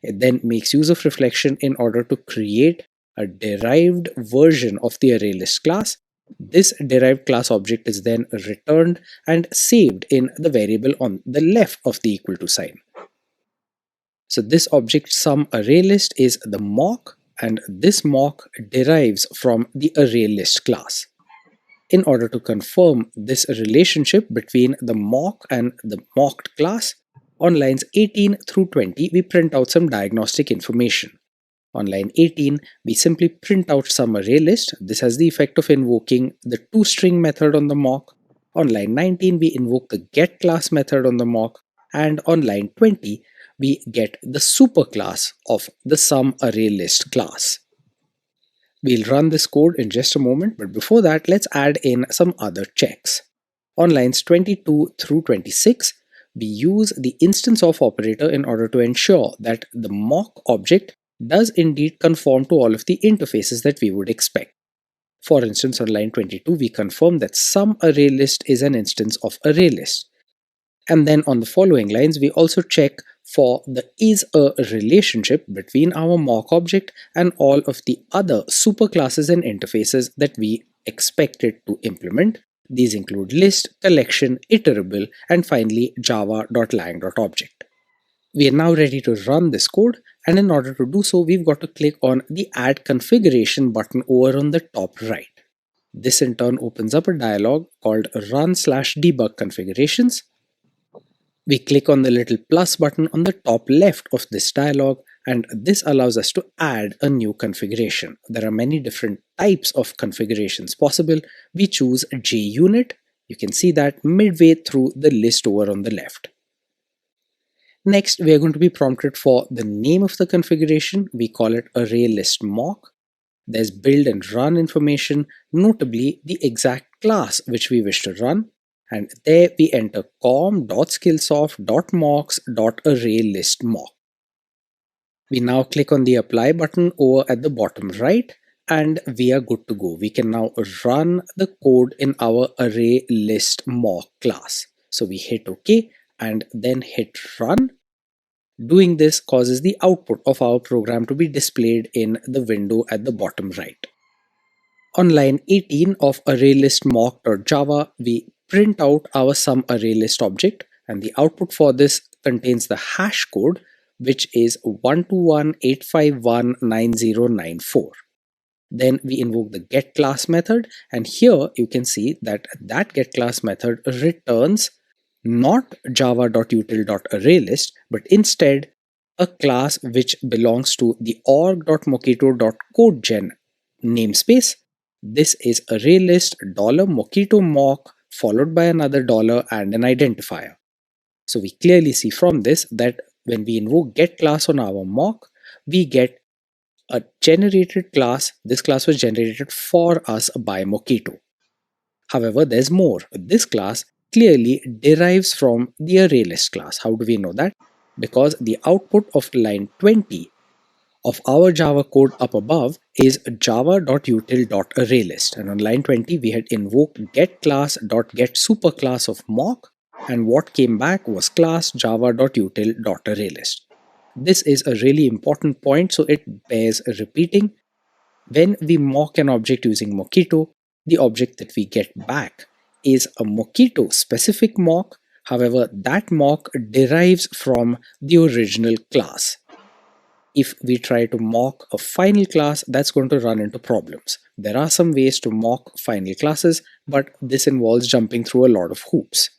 It then makes use of reflection in order to create a derived version of the ArrayList class. This derived class object is then returned and saved in the variable on the left of the equal to sign. So this object SumArrayList is the mock, and this mock derives from the ArrayList class. In order to confirm this relationship between the mock and the mocked class, on lines 18 through 20, we print out some diagnostic information. On line 18, we simply print out SumArrayList. This has the effect of invoking the toString method on the mock. On line 19, we invoke the getClass method on the mock. And on line 20, we get the superclass of the SumArrayList class. We'll run this code in just a moment, but before that, let's add in some other checks. On lines 22 through 26, we use the instance of operator in order to ensure that the mock object does indeed conform to all of the interfaces that we would expect. For instance, on line 22, we confirm that SumArrayList is an instance of ArrayList. And then on the following lines, we also check for the is a relationship between our mock object and all of the other superclasses and interfaces that we expect it to implement. These include list, collection, iterable, and finally java.lang.object. We are now ready to run this code, and in order to do so, we've got to click on the Add Configuration button over on the top right. This in turn opens up a dialog called Run/Debug Configurations. We click on the little plus button on the top left of this dialog, and this allows us to add a new configuration. There are many different types of configurations possible. We choose JUnit. You can see that midway through the list over on the left. Next, we are going to be prompted for the name of the configuration. We call it ArrayList mock. There's build and run information, notably the exact class which we wish to run. And there we enter com.skillsoft.mocks.ArrayListMock. We now click on the apply button over at the bottom right, and we are good to go. We can now run the code in our ArrayListMock class. So we hit OK and then hit run. Doing this causes the output of our program to be displayed in the window at the bottom right. On line 18 of ArrayListMock.java, we print out our SumArrayList object, and the output for this contains the hash code, which is 121.851.9094. Then we invoke the getClass method, and here you can see that getClass method returns not java.util.ArrayList, but instead a class which belongs to the org.mockito.codegen namespace. This is ArrayList $Mockito mock followed by another dollar and an identifier. So we clearly see from this that when we invoke getClass on our mock, we get a generated class. This class was generated for us by Mockito. However, there's more. This class clearly derives from the ArrayList class. How do we know that? Because the output of line 20 of our Java code up above is java.util.ArrayList, and on line 20 we had invoked getClass.getSuperclass of mock, and what came back was class java.util.ArrayList. This is a really important point, so it bears repeating. When we mock an object using Mockito, the object that we get back is a Mockito specific mock. However, that mock derives from the original class. If we try to mock a final class, that's going to run into problems. There are some ways to mock final classes, but this involves jumping through a lot of hoops.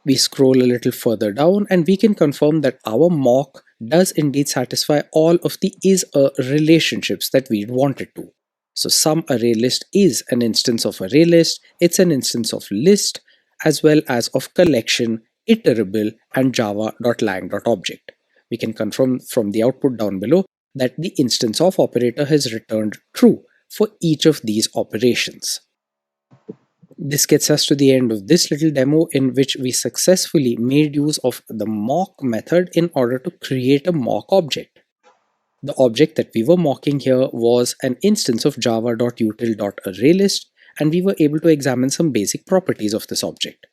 We scroll a little further down and we can confirm that our mock does indeed satisfy all of the is-a relationships that we wanted to. So some array list is an instance of array list, it's an instance of list, as well as of collection, iterable, and java.lang.object. We can confirm from the output down below that the instance of operator has returned true for each of these operations. This gets us to the end of this little demo in which we successfully made use of the mock method in order to create a mock object. The object that we were mocking here was an instance of java.util.ArrayList, and we were able to examine some basic properties of this object.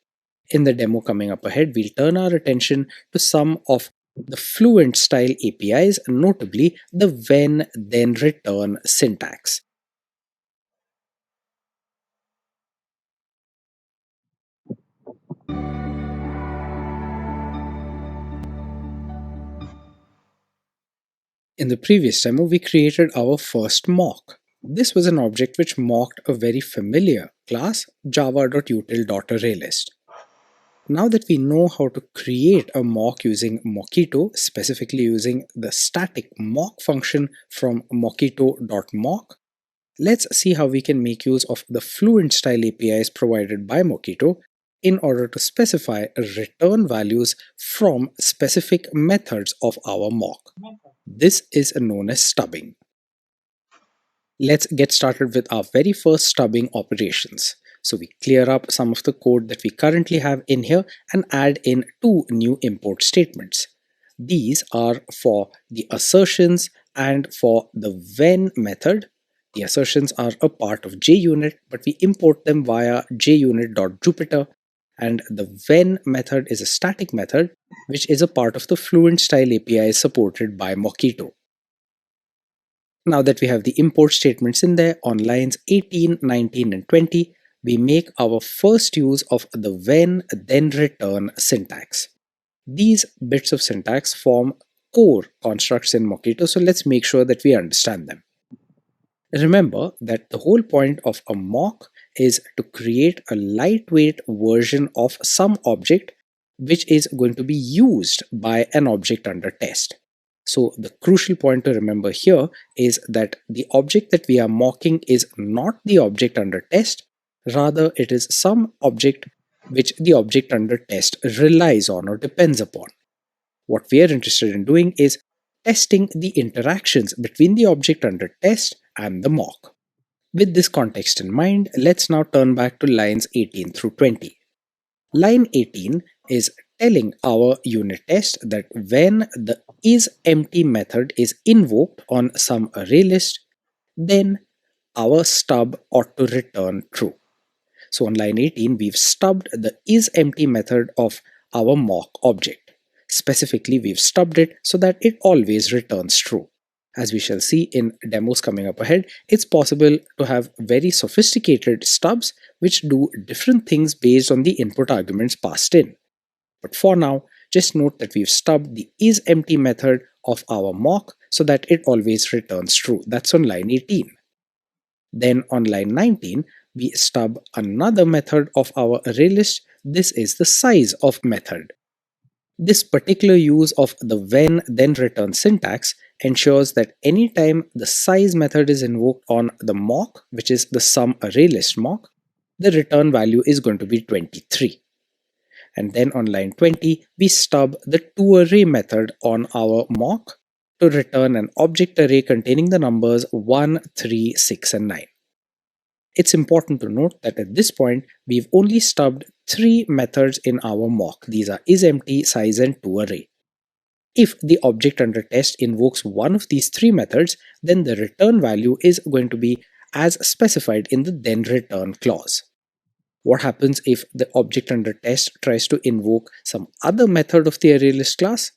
In the demo coming up ahead, we'll turn our attention to some of the Fluent style APIs, notably the when then return syntax. In the previous demo, we created our first mock. This was an object which mocked a very familiar class, java.util.ArrayList. Now that we know how to create a mock using Mockito, specifically using the static mock function from mockito.mock, let's see how we can make use of the Fluent style APIs provided by Mockito in order to specify return values from specific methods of our mock. This is known as stubbing. Let's get started with our very first stubbing operations. So we clear up some of the code that we currently have in here and add in two new import statements. These are for the assertions and for the when method. The assertions are a part of JUnit, but we import them via junit.jupyter, and the when method is a static method which is a part of the Fluent style API supported by Mockito. Now that we have the import statements in there on lines 18, 19, and 20, we make our first use of the when then return syntax. These bits of syntax form core constructs in Mockito, so let's make sure that we understand them. Remember that the whole point of a mock is to create a lightweight version of some object which is going to be used by an object under test. So the crucial point to remember here is that the object that we are mocking is not the object under test, rather it is some object which the object under test relies on or depends upon. What we are interested in doing is testing the interactions between the object under test and the mock. With this context in mind, let's now turn back to lines 18 through 20. Line 18 is telling our unit test that when the isEmpty method is invoked on some array list, then our stub ought to return true. So on line 18, we've stubbed the isEmpty method of our mock object. Specifically, we've stubbed it so that it always returns true. As we shall see in demos coming up ahead, it's possible to have very sophisticated stubs which do different things based on the input arguments passed in. But for now, just note that we've stubbed the isEmpty method of our mock so that it always returns true. That's on line 18. Then on line 19, we stub another method of our array list. This is the size of method. This particular use of the when then return syntax ensures that anytime the size method is invoked on the mock, which is the sum array list mock, the return value is going to be 23. And then on line 20, we stub the toArray method on our mock to return an object array containing the numbers 1, 3, 6, and 9. It's important to note that at this point, we've only stubbed three methods in our mock. These are isEmpty, size, and toArray. If the object under test invokes one of these three methods, then the return value is going to be as specified in the then return clause. What happens if the object under test tries to invoke some other method of the ArrayList class?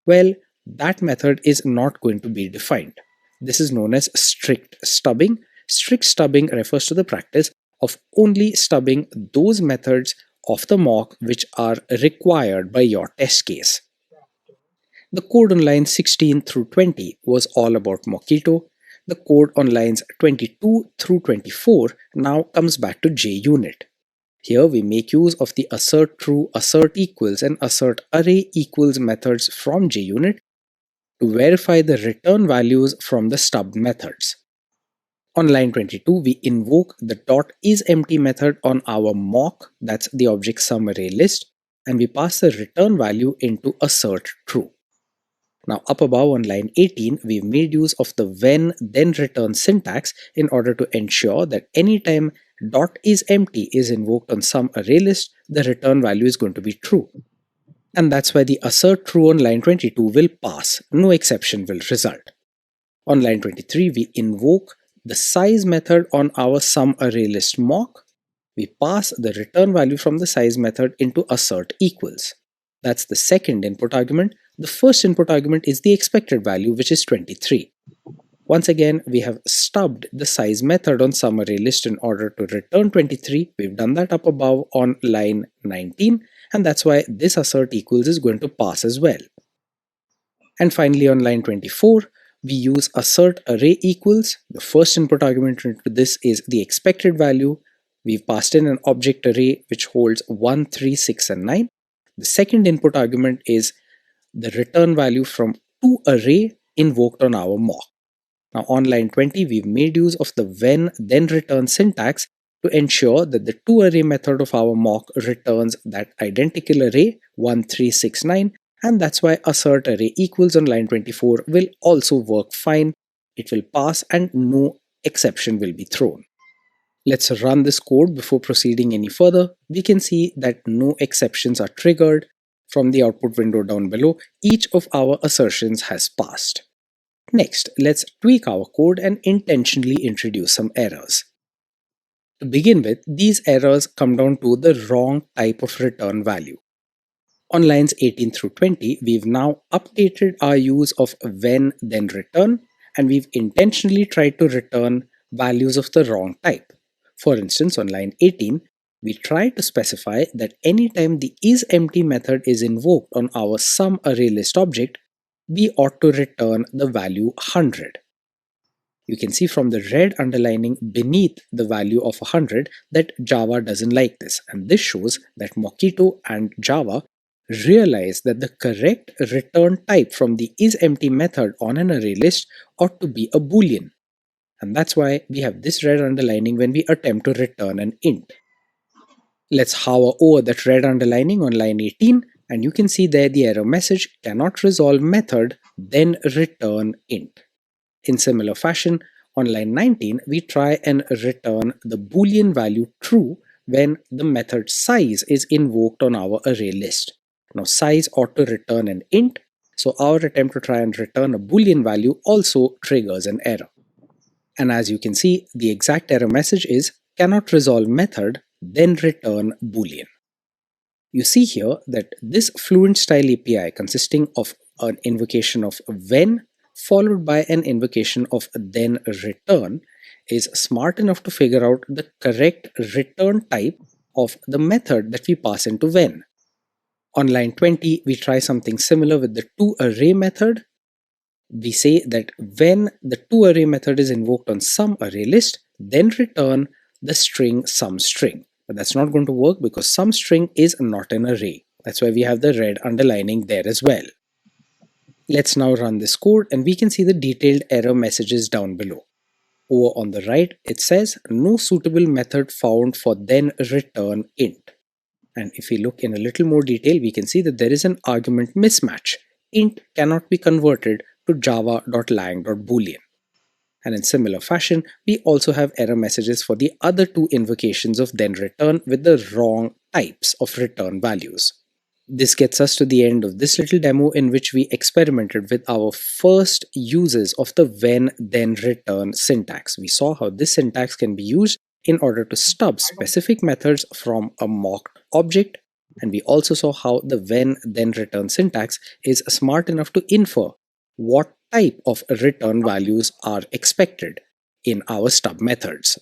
Well, that method is not going to be defined. This is known as strict stubbing. Strict stubbing refers to the practice of only stubbing those methods of the mock which are required by your test case. The code on lines 16 through 20 was all about Mockito. The code on lines 22 through 24 now comes back to JUnit. Here we make use of the assert true, assert equals, and assert array equals methods from JUnit to verify the return values from the stubbed methods. On line 22, we invoke the .isEmpty method on our mock, that's the object sum array list, and we pass the return value into assert true. Now up above on line 18, we've made use of the when then return syntax in order to ensure that anytime .isEmpty is invoked on some array list, the return value is going to be true. And that's why the assert true on line 22 will pass, no exception will result. On line 23, we invoke the size method on our sum array list mock. We pass the return value from the size method into assert equals. That's the second input argument. The first input argument is the expected value, which is 23. Once again, we have stubbed the size method on sum array list in order to return 23. We've done that up above on line 19, and that's why this assert equals is going to pass as well. And finally on line 24, we use assert array equals. The first input argument into this is the expected value. We've passed in an object array which holds 1, 3, 6, and 9. The second input argument is the return value from toArray invoked on our mock. Now on line 20, we've made use of the when then return syntax to ensure that the toArray method of our mock returns that identical array 1, 3, 6, 9, and that's why assert array equals on line 24 will also work fine. It will pass and no exception will be thrown. Let's run this code before proceeding any further. We can see that no exceptions are triggered. From the output window down below, each of our assertions has passed. Next, let's tweak our code and intentionally introduce some errors. To begin with, these errors come down to the wrong type of return value. On lines 18 through 20, we've now updated our use of when then return, and we've intentionally tried to return values of the wrong type. For instance, on line 18, we try to specify that anytime the isEmpty method is invoked on our sum array list object, we ought to return the value 100. You can see from the red underlining beneath the value of 100 that Java doesn't like this, and this shows that Mockito and Java realize that the correct return type from the isEmpty method on an array list ought to be a boolean. And that's why we have this red underlining when we attempt to return an int. Let's hover over that red underlining on line 18, and you can see there the error message cannot resolve method then return int. In similar fashion, on line 19, we try and return the boolean value true when the method size is invoked on our array list. Now size ought to return an int, so our attempt to try and return a boolean value also triggers an error. And as you can see, the exact error message is cannot resolve method then return boolean. You see here that this Fluent Style API consisting of an invocation of when followed by an invocation of then return is smart enough to figure out the correct return type of the method that we pass into when. On line 20, we try something similar with the toArray method. We say that when the toArray method is invoked on some array list, then return the string some string. But that's not going to work because some string is not an array. That's why we have the red underlining there as well. Let's now run this code and we can see the detailed error messages down below. Over on the right, it says no suitable method found for then return int. And if we look in a little more detail, we can see that there is an argument mismatch. Int cannot be converted to java.lang.boolean. And in similar fashion, we also have error messages for the other two invocations of then return with the wrong types of return values. This gets us to the end of this little demo in which we experimented with our first uses of the when then return syntax. We saw how this syntax can be used in order to stub specific methods from a mocked object, and we also saw how the when then return syntax is smart enough to infer what type of return values are expected in our stub methods.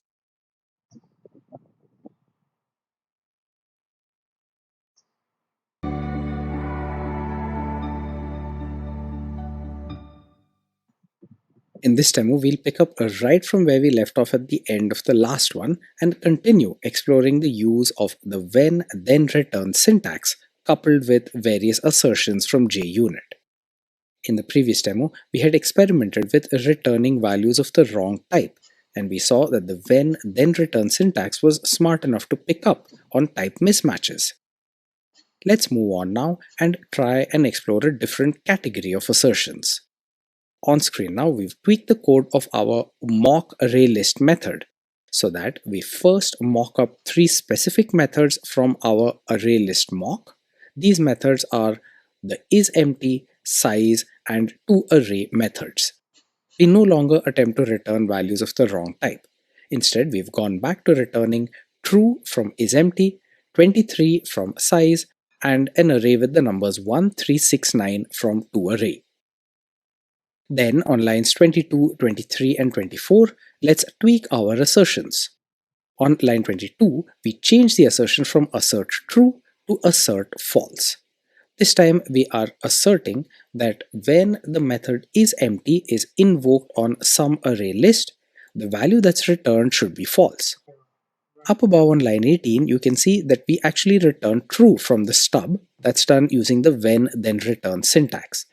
In this demo, we'll pick up right from where we left off at the end of the last one and continue exploring the use of the when then return syntax coupled with various assertions from JUnit. In the previous demo, we had experimented with returning values of the wrong type, and we saw that the when then return syntax was smart enough to pick up on type mismatches. Let's move on now and try and explore a different category of assertions. On screen now, we've tweaked the code of our mock array list method so that we first mock up three specific methods from our array list mock. These methods are the isEmpty, size, and toArray methods. We no longer attempt to return values of the wrong type. Instead, we've gone back to returning true from isEmpty, 23 from size, and an array with the numbers 1, 3, 6, 9 from toArray. Then on lines 22, 23, and 24, let's tweak our assertions. On line 22, we change the assertion from assert true to assert false. This time we are asserting that when the method isEmpty is invoked on some array list, the value that's returned should be false. Up above on line 18, you can see that we actually return true from the stub. That's done using the when then return syntax.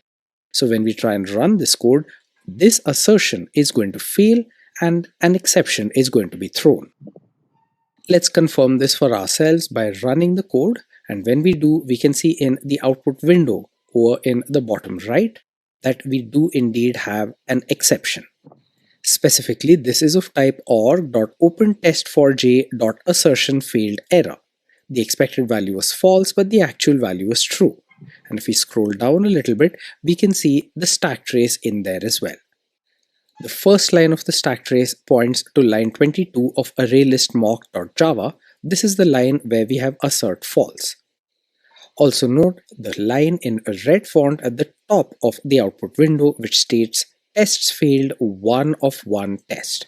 So when we try and run this code, this assertion is going to fail and an exception is going to be thrown. Let's confirm this for ourselves by running the code, and when we do, we can see in the output window over in the bottom right that we do indeed have an exception. Specifically, this is of type org.openTest4j.assertion failed error. The expected value was false, but the actual value was true. And if we scroll down a little bit, we can see the stack trace in there as well. The first line of the stack trace points to line 22 of ArrayListMock.java. This is the line where we have assert false. Also note the line in a red font at the top of the output window which states tests failed 1 of 1 test.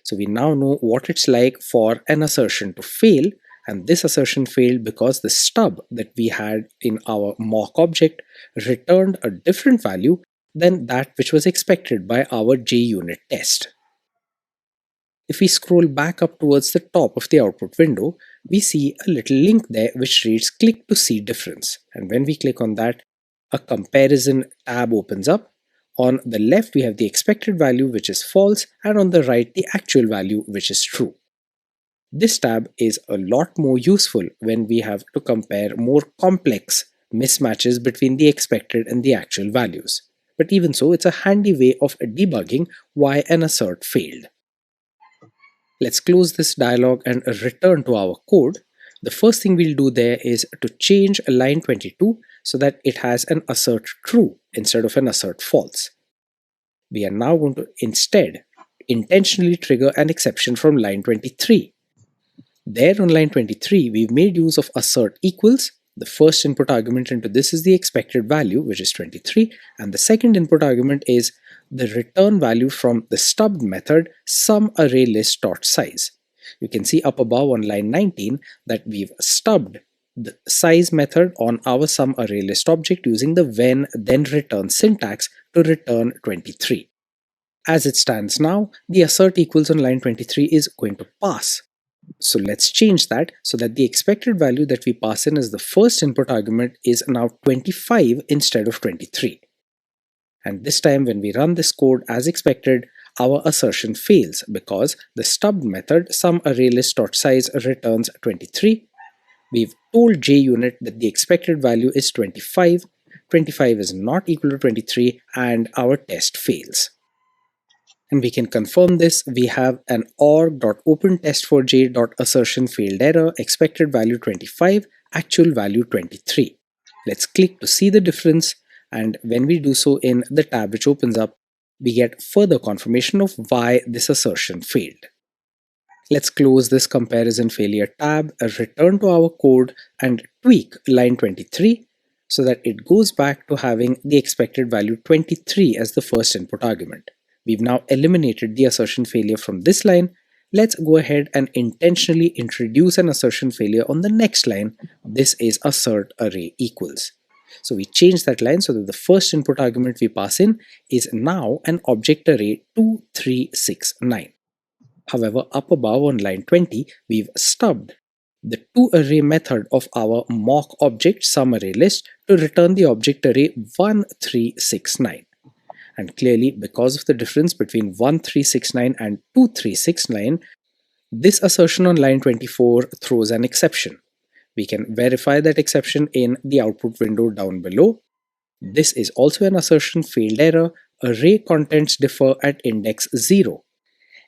So we now know what it's like for an assertion to fail, and this assertion failed because the stub that we had in our mock object returned a different value than that which was expected by our JUnit test. If we scroll back up towards the top of the output window, we see a little link there which reads click to see difference. And when we click on that, a comparison tab opens up. On the left, we have the expected value which is false, and on the right, the actual value which is true. This tab is a lot more useful when we have to compare more complex mismatches between the expected and the actual values. But even so, it's a handy way of debugging why an assert failed. Let's close this dialog and return to our code. The first thing we'll do there is to change line 22 so that it has an assert true instead of an assert false. We are now going to instead intentionally trigger an exception from line 23. There on line 23, we've made use of assert equals. The first input argument into this is the expected value, which is 23, and the second input argument is the return value from the stubbed method SumArrayList.size. You can see up above on line 19 that we've stubbed the size method on our SumArrayList object using the when then return syntax to return 23. As it stands now, the assert equals on line 23 is going to pass. So let's change that so that the expected value that we pass in as the first input argument is now 25 instead of 23. And this time when we run this code as expected, our assertion fails because the stubbed method SumArrayList.size returns 23. We've told JUnit that the expected value is 25. 25 is not equal to 23 and our test fails. And we can confirm this. We have an org.openTest4j.assertion failed error, expected value 25, actual value 23. Let's click to see the difference, and when we do so in the tab which opens up, we get further confirmation of why this assertion failed. Let's close this comparison failure tab, return to our code and tweak line 23. so that it goes back to having the expected value 23 as the first input argument. We've now eliminated the assertion failure from this line. Let's go ahead and intentionally introduce an assertion failure on the next line. This is assert array equals. So we change that line so that the first input argument we pass in is now an object array 2369. However, up above on line 20, we've stubbed the toArray method of our mock object sumArrayList to return the object array 1369. And clearly, because of the difference between 1369 and 2369, this assertion on line 24 throws an exception. We can verify that exception in the output window down below. This is also an assertion failed error. Array contents differ at index 0.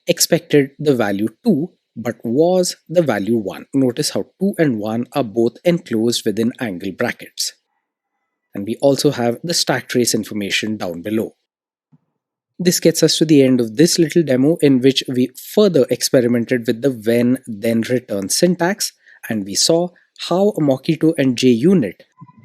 Expected the value 2 but was the value 1. Notice how 2 and 1 are both enclosed within angle brackets. And we also have the stack trace information down below. This gets us to the end of this little demo in which we further experimented with the when then return syntax, and we saw how Mockito and Junit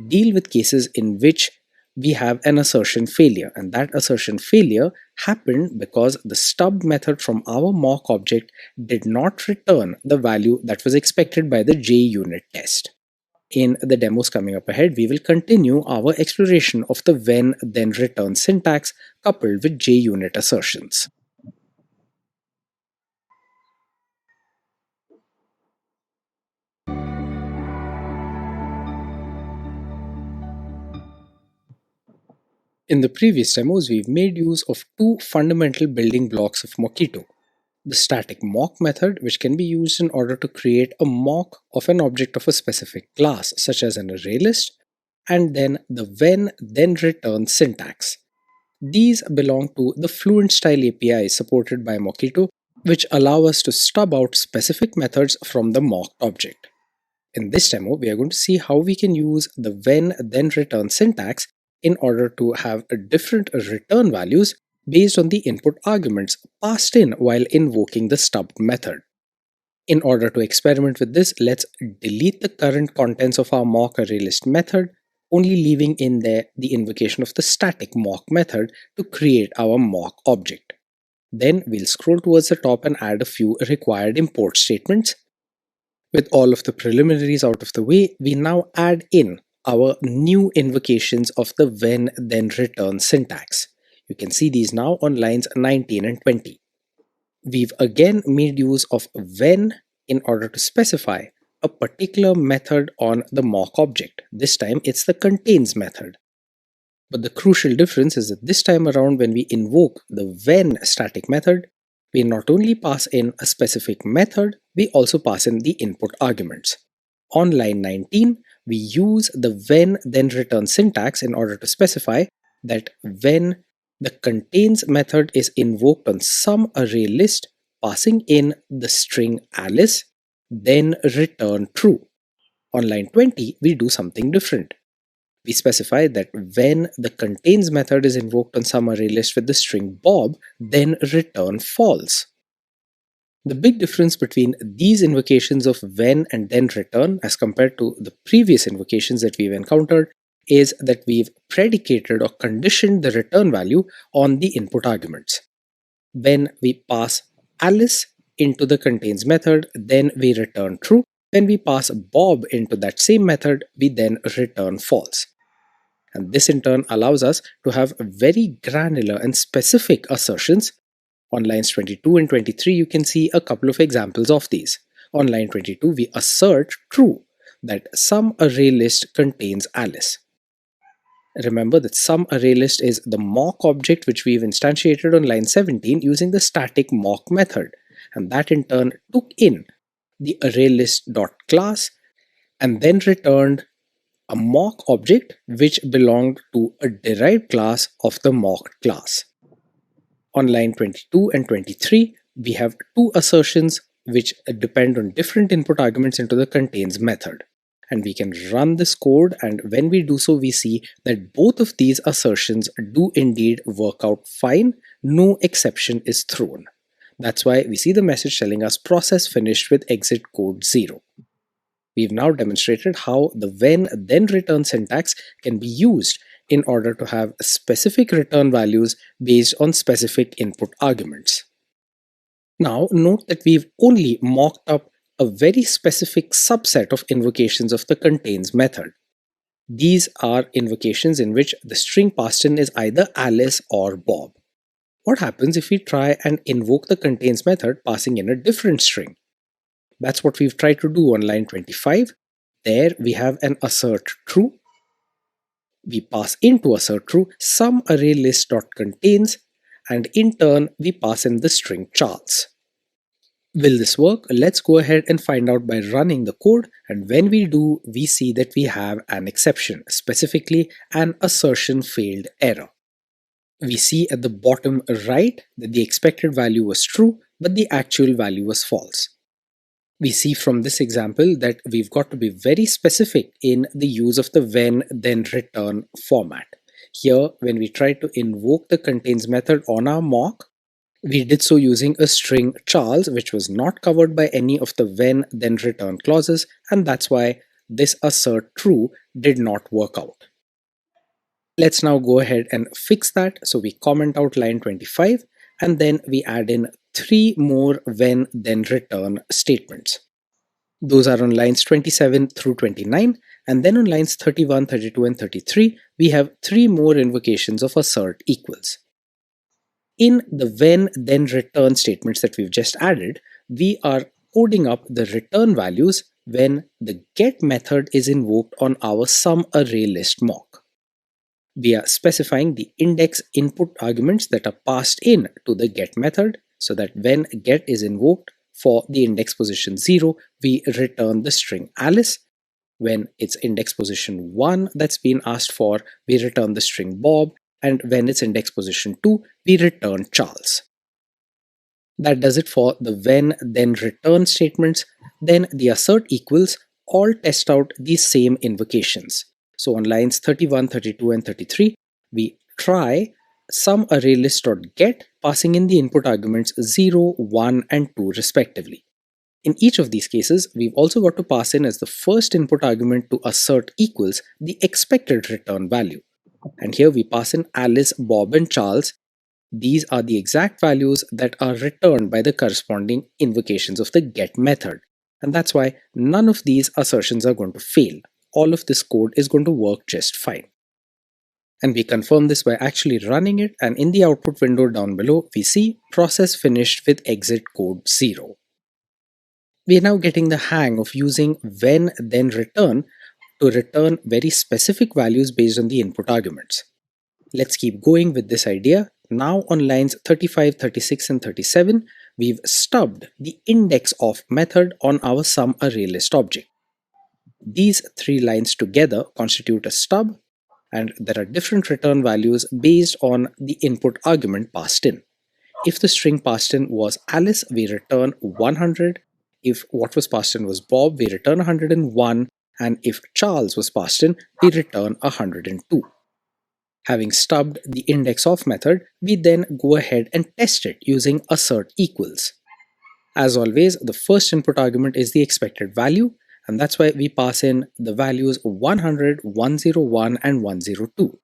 deal with cases in which we have an assertion failure, and that assertion failure happened because the stub method from our mock object did not return the value that was expected by the JUnit test. In the demos coming up ahead, we will continue our exploration of the when then return syntax coupled with JUnit assertions. In the previous demos, we've made use of two fundamental building blocks of Mockito. The static mock method, which can be used in order to create a mock of an object of a specific class, such as an array list, and then the when then return syntax. These belong to the Fluent Style API supported by Mockito, which allow us to stub out specific methods from the mocked object. In this demo, we are going to see how we can use the when then return syntax in order to have different return values based on the input arguments passed in while invoking the stub method. In order to experiment with this, let's delete the current contents of our mock ArrayList method, only leaving in there the invocation of the static mock method to create our mock object. Then we'll scroll towards the top and add a few required import statements. With all of the preliminaries out of the way, we now add in our new invocations of the when then return syntax. You can see these now on lines 19 and 20. We've again made use of when in order to specify a particular method on the mock object. This time it's the contains method. But the crucial difference is that this time around, when we invoke the when static method, we not only pass in a specific method, we also pass in the input arguments. On line 19, we use the when then return syntax in order to specify that when the contains method is invoked on some array list, passing in the string Alice, then return true. On line 20, we do something different. We specify that when the contains method is invoked on some array list with the string Bob, then return false. The big difference between these invocations of when and then return as compared to the previous invocations that we've encountered is that we've predicated or conditioned the return value on the input arguments. When we pass Alice into the contains method, then we return true. When we pass Bob into that same method, we then return false. And this in turn allows us to have very granular and specific assertions. On lines 22 and 23, you can see a couple of examples of these. On line 22, we assert true that some array list contains Alice. Remember that some array list is the mock object which we've instantiated on line 17 using the static mock method, and that in turn took in the ArrayList.class and then returned a mock object which belonged to a derived class of the mocked class. On line 22 and 23, we have two assertions which depend on different input arguments into the contains method. And we can run this code, and when we do so, we see that both of these assertions do indeed work out fine. No exception is thrown. That's why we see the message telling us process finished with exit code 0. We've now demonstrated how the when then return syntax can be used in order to have specific return values based on specific input arguments. Now note that we've only mocked up a very specific subset of invocations of the contains method. These are invocations in which the string passed in is either Alice or Bob. What happens if we try and invoke the contains method passing in a different string? That's what we've tried to do on line 25. There we have an assert true. We pass into assert true some array list.contains, and in turn we pass in the string Charles. Will this work? Let's go ahead and find out by running the code, and when we do, we see that we have an exception, specifically an assertion failed error. We see at the bottom right that the expected value was true, but the actual value was false. We see from this example that we've got to be very specific in the use of the when then return format. Here, when we try to invoke the contains method on our mock, we did so using a string Charles, which was not covered by any of the when then return clauses, and that's why this assert true did not work out. Let's now go ahead and fix that. So we comment out line 25 and then we add in 3 more when then return statements. Those are on lines 27 through 29, and then on lines 31, 32 and 33 we have 3 more invocations of assert equals. In the when then return statements that we've just added, we are coding up the return values when the get method is invoked on our sum array list mock. We are specifying the index input arguments that are passed in to the get method, so that when get is invoked for the index position 0, we return the string Alice. When it's index position 1 that's been asked for, we return the string Bob, and when it's index position 2, we return Charles. That does it for the when then return statements. Then the assert equals all test out these same invocations. So on lines 31, 32 and 33, we try some array list.get, passing in the input arguments 0, 1 and 2 respectively. In each of these cases, we've also got to pass in as the first input argument to assert equals the expected return value. And here we pass in Alice, Bob and Charles. These are the exact values that are returned by the corresponding invocations of the get method. And that's why none of these assertions are going to fail. All of this code is going to work just fine. And we confirm this by actually running it, and in the output window down below, we see process finished with exit code 0. We are now getting the hang of using when then return to return very specific values based on the input arguments. Let's keep going with this idea. Now on lines 35, 36 and 37, we've stubbed the index of method on our sum array list object. These 3 lines together constitute a stub, and there are different return values based on the input argument passed in. If the string passed in was Alice, we return 100. If what was passed in was Bob, we return 101. And if Charles was passed in, we return 102. Having stubbed the index of method, we then go ahead and test it using assert equals. As always, the first input argument is the expected value, and that's why we pass in the values 100, 101 and 102.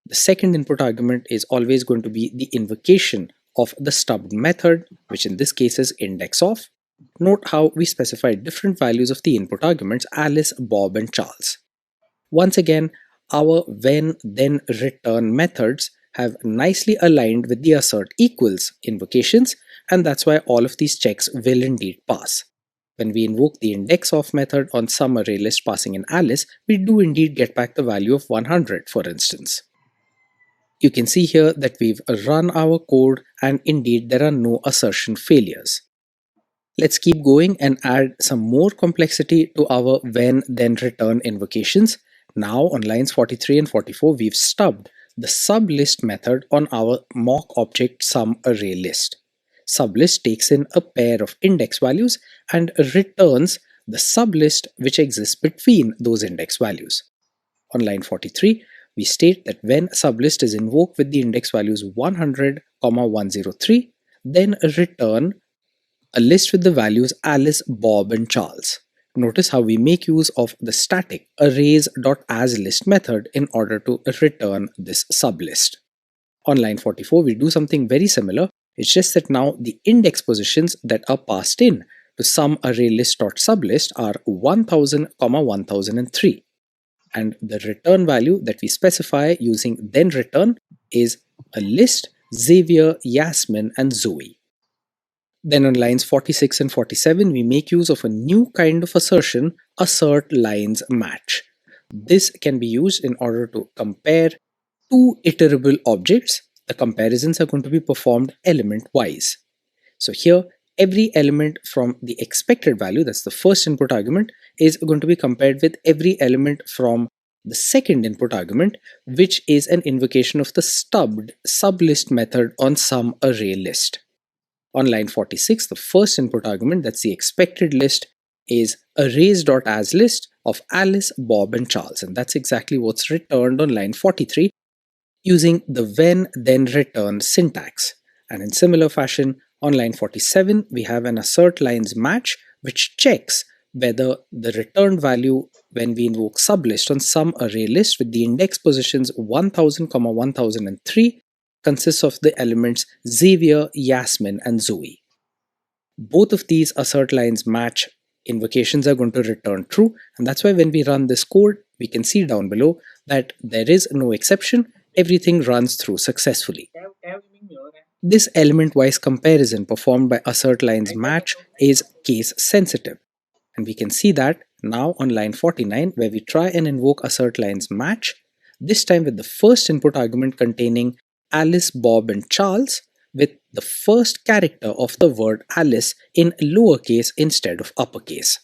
The second input argument is always going to be the invocation of the stubbed method, which in this case is index of. Note how we specify different values of the input arguments Alice, Bob and Charles. Once again, our when then return methods have nicely aligned with the assert equals invocations, and that's why all of these checks will indeed pass. When we invoke the index of method on some array list passing in Alice, we do indeed get back the value of 100, for instance. You can see here that we've run our code, and indeed there are no assertion failures. Let's keep going and add some more complexity to our when then return invocations. Now on lines 43 and 44, we've stubbed the sublist method on our mock object sum array list. Sublist takes in a pair of index values and returns the sublist which exists between those index values. On line 43, we state that when sublist is invoked with the index values 100, 103, then return a list with the values Alice, Bob and Charles. Notice how we make use of the static arrays.asList method in order to return this sublist. On line 44, we do something very similar. It's just that now the index positions that are passed in to some array list.sublist are 1000, 1003. And the return value that we specify using then return is a list, Xavier, Yasmin, and Zoe. Then on lines 46 and 47, we make use of a new kind of assertion, assert lines match. This can be used in order to compare two iterable objects. The comparisons are going to be performed element-wise. So here, every element from the expected value, that's the first input argument, is going to be compared with every element from the second input argument, which is an invocation of the stubbed sublist method on some array list. On line 46, the first input argument, that's the expected list, is arrays.asList of Alice, Bob, and Charles. And that's exactly what's returned on line 43 using the when then return syntax. And in similar fashion, on line 47, we have an assert lines match which checks whether the returned value when we invoke sublist on some array list with the index positions 1000, 1003 consists of the elements Xavier, Yasmin, and Zoe. Both of these assert lines match invocations are going to return true, and that's why when we run this code, we can see down below that there is no exception, everything runs through successfully. This element-wise comparison performed by assert lines match is case sensitive, and we can see that now on line 49 where we try and invoke assert lines match, this time with the first input argument containing Alice, Bob, and Charles with the first character of the word Alice in lowercase instead of uppercase.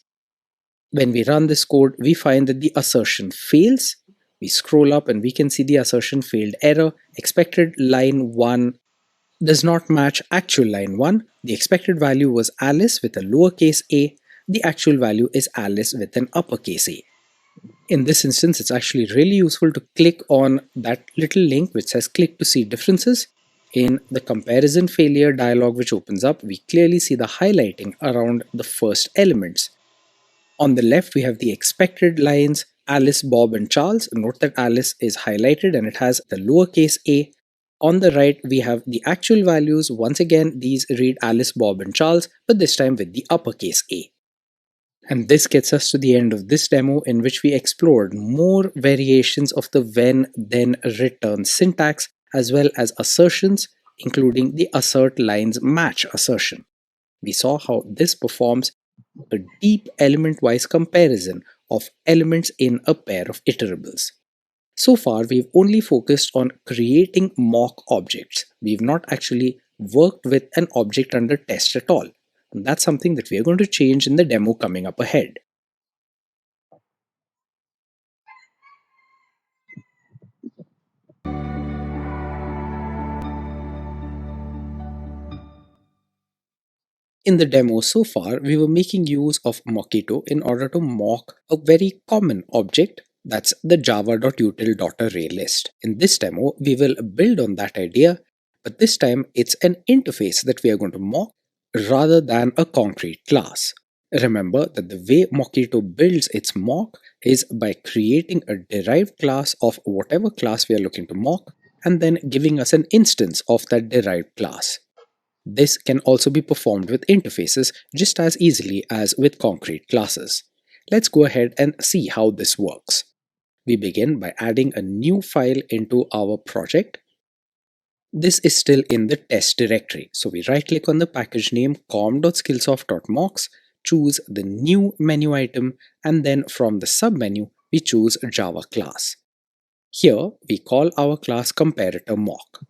When we run this code, we find that the assertion fails. We scroll up and we can see the assertion failed error. Expected line 1 does not match actual line 1. The expected value was Alice with a lowercase a. The actual value is Alice with an uppercase a. In this instance, it's actually really useful to click on that little link which says click to see differences. In the comparison failure dialog which opens up, we clearly see the highlighting around the first elements. On the left, we have the expected lines Alice, Bob, and Charles. Note that Alice is highlighted and it has the lowercase a. On the right, we have the actual values. Once again, these read Alice, Bob, and Charles, but this time with the uppercase a. And this gets us to the end of this demo in which we explored more variations of the when then return syntax as well as assertions, including the assert lines match assertion. We saw how this performs a deep element-wise comparison of elements in a pair of iterables. So far, we've only focused on creating mock objects. We've not actually worked with an object under test at all. And that's something that we are going to change in the demo coming up ahead. In the demo so far, we were making use of Mockito in order to mock a very common object, that's the java.util.array list. In this demo, we will build on that idea, but this time it's an interface that we are going to mock rather than a concrete class. Remember that the way Mockito builds its mock is by creating a derived class of whatever class we are looking to mock and then giving us an instance of that derived class. This can also be performed with interfaces just as easily as with concrete classes. Let's go ahead and see how this works. We begin by adding a new file into our project. This is still in the test directory, so we right-click on the package name com.skillsoft.mocks, choose the new menu item, and then from the submenu, we choose Java class. Here, we call our class comparator mock.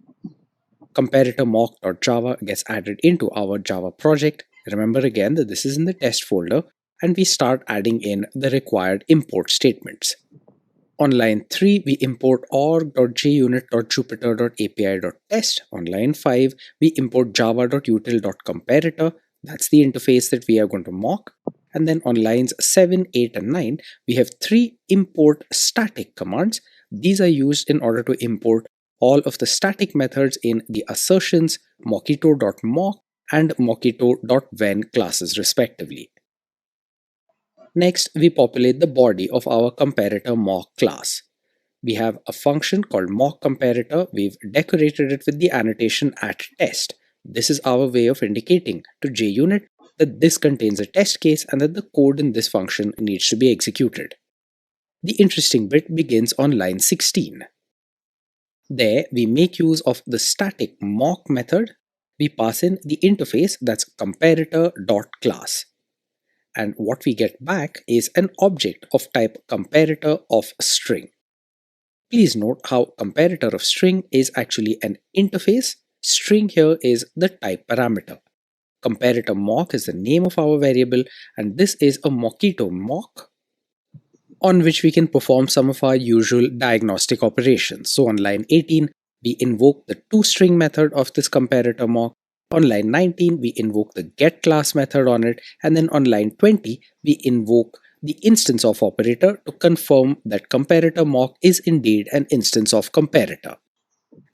Comparator mock.java gets added into our Java project. Remember again that this is in the test folder, and we start adding in the required import statements. On line 3, we import org.junit.jupyter.api.test. On line 5, we import java.util.comparator. That's the interface that we are going to mock. And then on lines 7, 8, and 9, we have 3 import static commands. These are used in order to import all of the static methods in the assertions mockito.mock and mockito.when classes respectively. Next, we populate the body of our comparator mock class. We have a function called mock comparator. We've decorated it with the annotation at test. This is our way of indicating to JUnit that this contains a test case and that the code in this function needs to be executed. The interesting bit begins on line 16. There, we make use of the static mock method. We pass in the interface, that's comparator.class. And what we get back is an object of type comparator of string. Please note how comparator of string is actually an interface. String here is the type parameter. Comparator mock is the name of our variable, and this is a Mockito mock on which we can perform some of our usual diagnostic operations. So on line 18, we invoke the toString method of this comparator mock. On line 19, we invoke the getClass method on it, and then on line 20, we invoke the instance of operator to confirm that comparator mock is indeed an instance of comparator.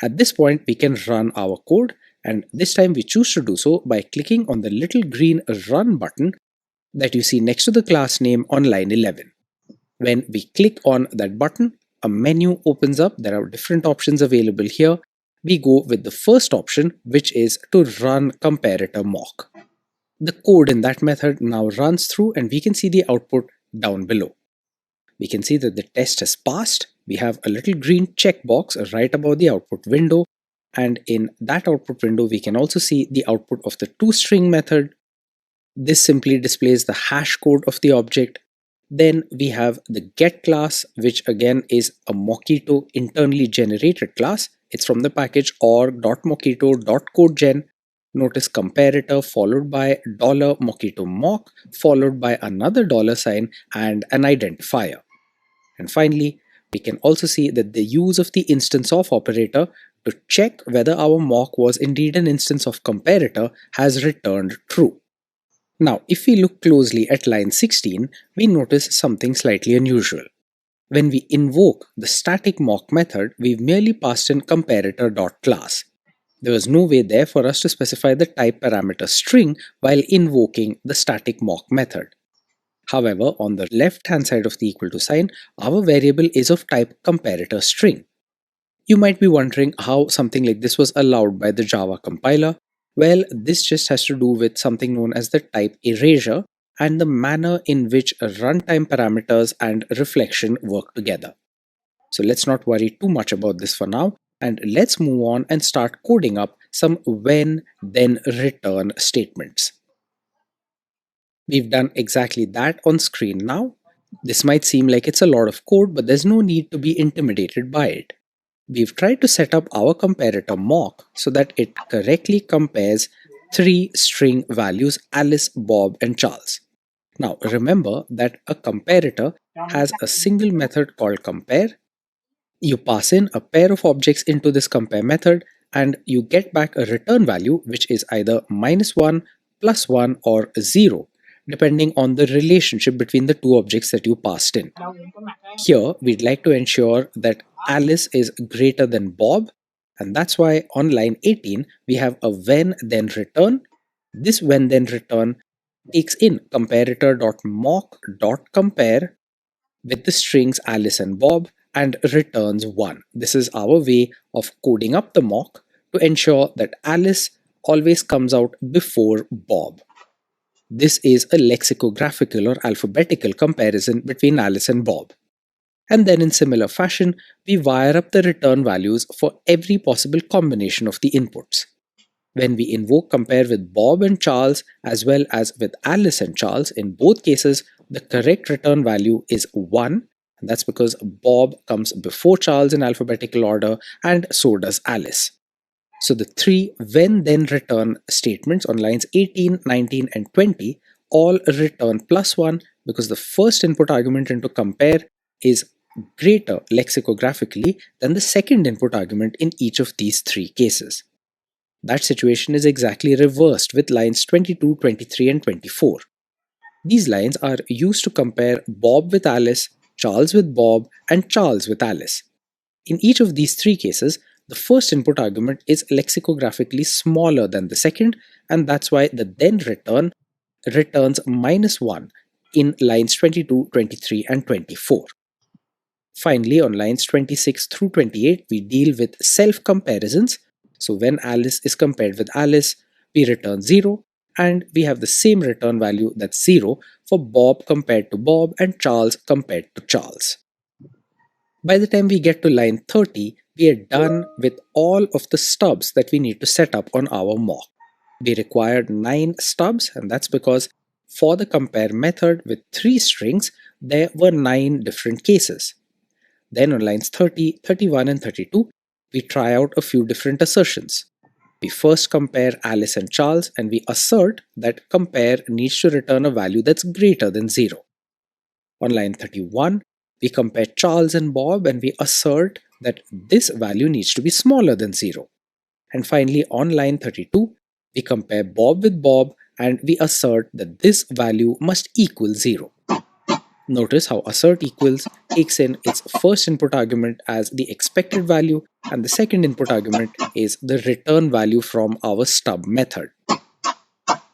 At this point, we can run our code, and this time we choose to do so by clicking on the little green run button that you see next to the class name on line 11. When we click on that button, a menu opens up. There are different options available here. We go with the first option, which is to run comparator mock. The code in that method now runs through, and we can see the output down below. We can see that the test has passed. We have a little green checkbox right above the output window, and in that output window we can also see the output of the toString method. This simply displays the hash code of the object. Then we have the get class, which again is a Mockito internally generated class. It's from the package org.mockito.codegen. Notice comparator followed by $Mockito mock followed by another $sign and an identifier. And finally, we can also see that the use of the instance of operator to check whether our mock was indeed an instance of comparator has returned true. Now, if we look closely at line 16, we notice something slightly unusual. When we invoke the static mock method, we've merely passed in comparator.class. There was no way there for us to specify the type parameter string while invoking the static mock method. However, on the left-hand side of the equal to sign, our variable is of type comparator string. You might be wondering how something like this was allowed by the Java compiler. Well, this just has to do with something known as the type erasure and the manner in which runtime parameters and reflection work together. So let's not worry too much about this for now, and let's move on and start coding up some when then return statements. We've done exactly that on screen now. This might seem like it's a lot of code, but there's no need to be intimidated by it. We've tried to set up our comparator mock so that it correctly compares three string values: Alice, Bob, and Charles. Now remember that a comparator has a single method called compare. You pass in a pair of objects into this compare method and you get back a return value which is either -1, +1, or 0, depending on the relationship between the two objects that you passed in. Here, we'd like to ensure that Alice is greater than Bob, and that's why on line 18 we have a when then return. This when then return takes in comparator.mock.compare with the strings Alice and Bob and returns 1. This is our way of coding up the mock to ensure that Alice always comes out before Bob. This is a lexicographical or alphabetical comparison between Alice and Bob. And then in similar fashion, we wire up the return values for every possible combination of the inputs. When we invoke compare with Bob and Charles as well as with Alice and Charles, in both cases, the correct return value is 1. And that's because Bob comes before Charles in alphabetical order and so does Alice. So the three when then return statements on lines 18, 19, and 20 all return +1 because the first input argument into compare is greater lexicographically than the second input argument in each of these three cases. That situation is exactly reversed with lines 22, 23, and 24. These lines are used to compare Bob with Alice, Charles with Bob, and Charles with Alice. In each of these three cases, the first input argument is lexicographically smaller than the second, and that's why the then return returns -1. in lines 22, 23, and 24. Finally, on lines 26 through 28, we deal with self-comparisons. So when Alice is compared with Alice, we return 0, and we have the same return value, that's 0, for Bob compared to Bob and Charles compared to Charles. By the time we get to line 30, we are done with all of the stubs that we need to set up on our mock. We required 9 stubs, and that's because for the compare method with 3 strings, there were 9 different cases. Then on lines 30, 31, and 32, we try out a few different assertions. We first compare Alice and Charles, and we assert that compare needs to return a value that's greater than 0. On line 31, we compare Charles and Bob, and we assert that this value needs to be smaller than 0. And finally, on line 32, we compare Bob with Bob, and we assert that this value must equal 0. Notice how assert equals takes in its first input argument as the expected value, and the second input argument is the return value from our stub method.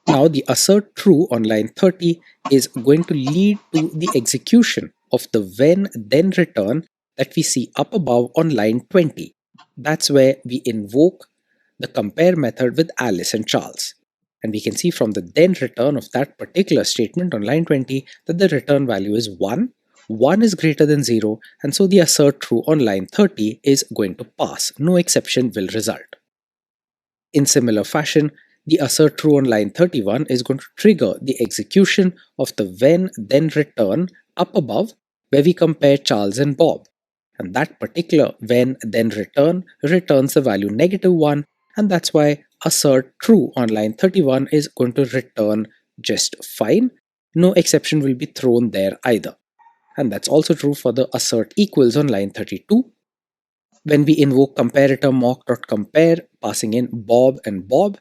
Now the assert true on line 30 is going to lead to the execution of the when then return that we see up above on line 20. That's where we invoke the compare method with Alice and Charles. And we can see from the then return of that particular statement on line 20 that the return value is 1. 1 is greater than 0, and so the assert true on line 30 is going to pass. No exception will result. In similar fashion, the assert true on line 31 is going to trigger the execution of the when then return up above where we compare Charles and Bob. And that particular when then return returns the value -1, and that's why assert true on line 31 is going to return just fine. No exception will be thrown there either. And that's also true for the assert equals on line 32. When we invoke comparator mock.compare passing in Bob and Bob,